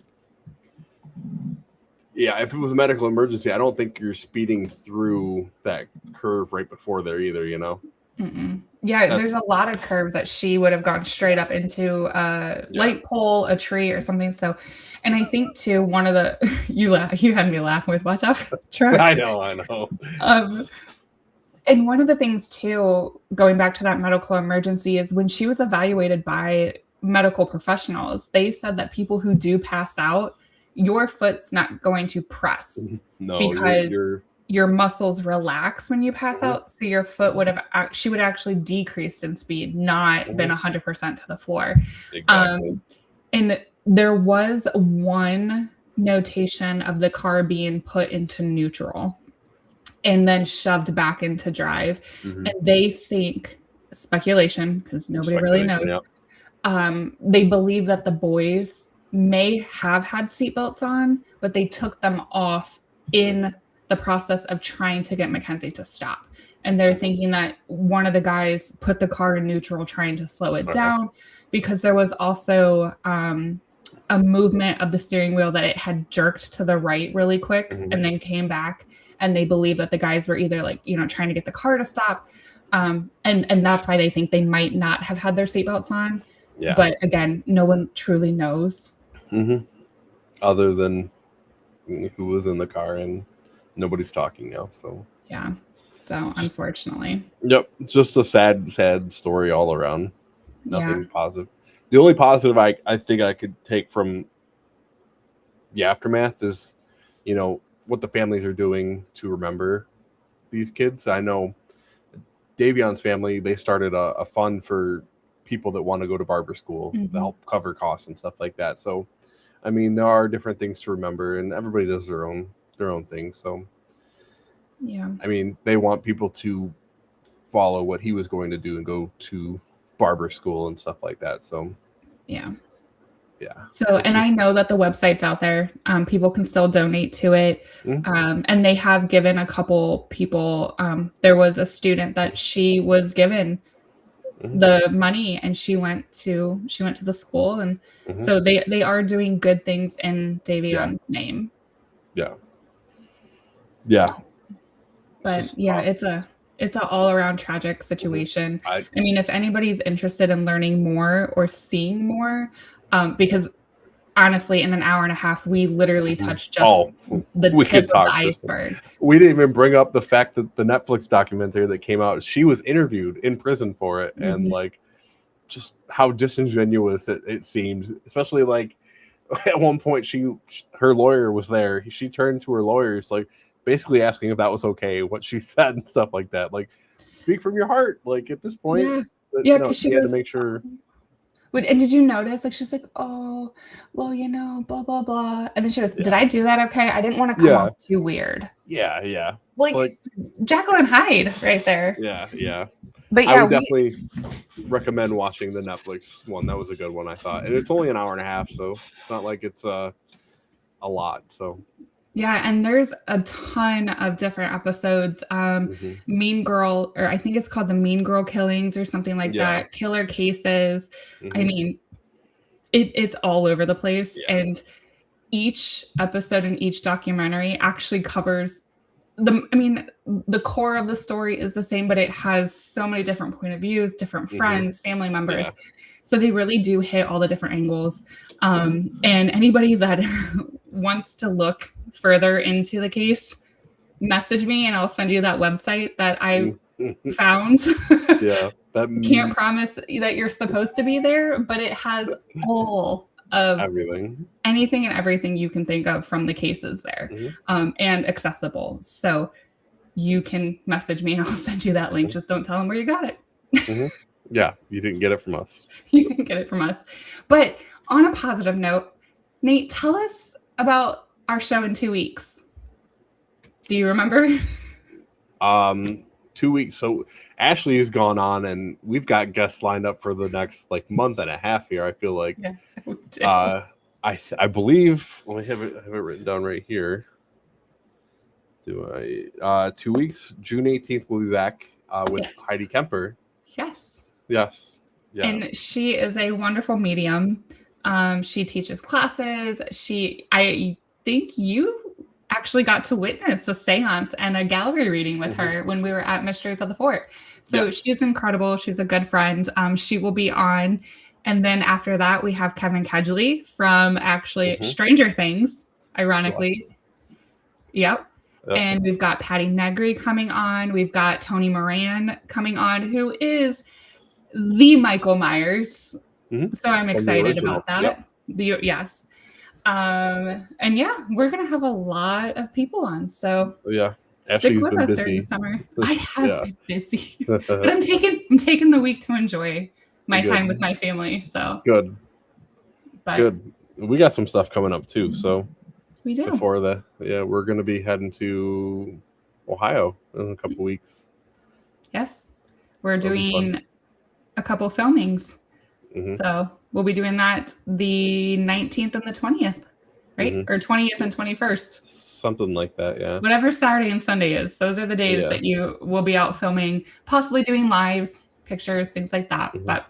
yeah, if it was a medical emergency, I don't think you're speeding through that curve right before there either, Yeah, there's a lot of curves that she would have gone straight up into a light pole, a tree, or something. So, and I think too, one of the you had me laugh with watch out for the truck. I know. And one of the things too, going back to that medical emergency, is when she was evaluated by medical professionals, they said that people who do pass out, your foot's not going to press because your muscles relax when you pass out. So your foot she would actually decreased in speed, not been 100% to the floor. Exactly. And There was one notation of the car being put into neutral and then shoved back into drive. Mhm. And they think, speculation, because nobody really knows, they believe that the boys may have had seatbelts on, but they took them off in the process of trying to get McKenzie to stop. And they're thinking that one of the guys put the car in neutral trying to slow it down, because there was also a movement of the steering wheel that it had jerked to the right really quick and then came back. And they believe that the guys were either like, trying to get the car to stop. And that's why they think they might not have had their seatbelts on. Yeah. But again, no one truly knows. Other than who was in the car, and nobody's talking now. So yeah. So unfortunately. Yep. It's just a sad story all around. Nothing positive. The only positive I think I could take from the aftermath is, what the families are doing to remember these kids. I know Davion's family, they started a fund for people that want to go to barber school to help cover costs and stuff like that. So, I mean, there are different things to remember, and everybody does their own thing. So, yeah, I mean, they want people to follow what he was going to do and go to barber school and stuff like that. So, yeah. So, and I know that the website's out there. People can still donate to it. And they have given a couple people, there was a student that she was given the money, and she went to the school. And so they are doing good things in Davion's name. Yeah. But yeah, awesome. It's an all around tragic situation. I mean, if anybody's interested in learning more or seeing more, because honestly, in an hour and a half, we literally touched just the tip of the iceberg. We didn't even bring up the fact that the Netflix documentary that came out, she was interviewed in prison for it, and like just how disingenuous it seemed. Especially like at one point, her lawyer was there. She turned to her lawyers, like basically asking if that was okay, what she said and stuff like that. Like, speak from your heart. Like at this point, because she had to make sure. And did you notice? Like, she's like, oh, well, blah, blah, blah. And then she goes, did I do that okay? I didn't want to come off too weird. Yeah. Like Jekyll and Hyde right there. Yeah. But I would definitely recommend watching the Netflix one. That was a good one, I thought. And it's only an hour and a half, so it's not like it's a lot. So yeah, and there's a ton of different episodes. Mean Girl, or I think it's called the Mean Girl Killings or something like that. Killer Cases. I mean, it's all over the place. And each episode in each documentary actually covers the core of the story is the same, but it has so many different point of views, different friends, family members. So they really do hit all the different angles. And anybody that wants to look further into the case, message me and I'll send you that website that I found. Can't promise that you're supposed to be there, but it has all of anything and everything you can think of from the cases there, and accessible. So you can message me and I'll send you that link. Just don't tell them where you got it. Yeah, you didn't get it from us. You didn't get it from us. But on a positive note, Nate, tell us about our show in 2 weeks. Do you remember? 2 weeks. So Ashley has gone on, and we've got guests lined up for the next month and a half here. I feel like. I believe. Well, I have it written down right here. Do I? 2 weeks. June 18th, we'll be back with Heidi Kemper. Yes. Yeah. And she is a wonderful medium. She teaches classes. I think you actually got to witness a seance and a gallery reading with her when we were at Mysteries of the Fort. So she's incredible. She's a good friend. She will be on. And then after that, we have Kevin Kedgley from Stranger Things, ironically. Yep. And we've got Patty Negri coming on. We've got Tony Moran coming on, who is the Michael Myers. So I'm excited about that. Yes. And we're going to have a lot of people on. So stick with us during the summer. I have been busy, but I'm taking the week to enjoy my time with my family. So good. we got some stuff coming up too. So We do. before we're going to be heading to Ohio in a couple weeks. Yes. We're That'll be doing fun. a couple filmings. Mhm. So we'll be doing that the 19th and the 20th, right? Mhm. Or 20th and 21st. Something like that, yeah. Whatever Saturday and Sunday is. Those are the days that you will be out filming, possibly doing lives, pictures, things like that. Mhm. But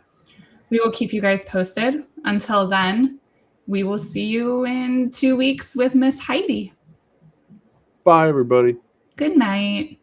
we will keep you guys posted. Until then, we will see you in 2 weeks with Miss Heidi. Bye, everybody. Good night.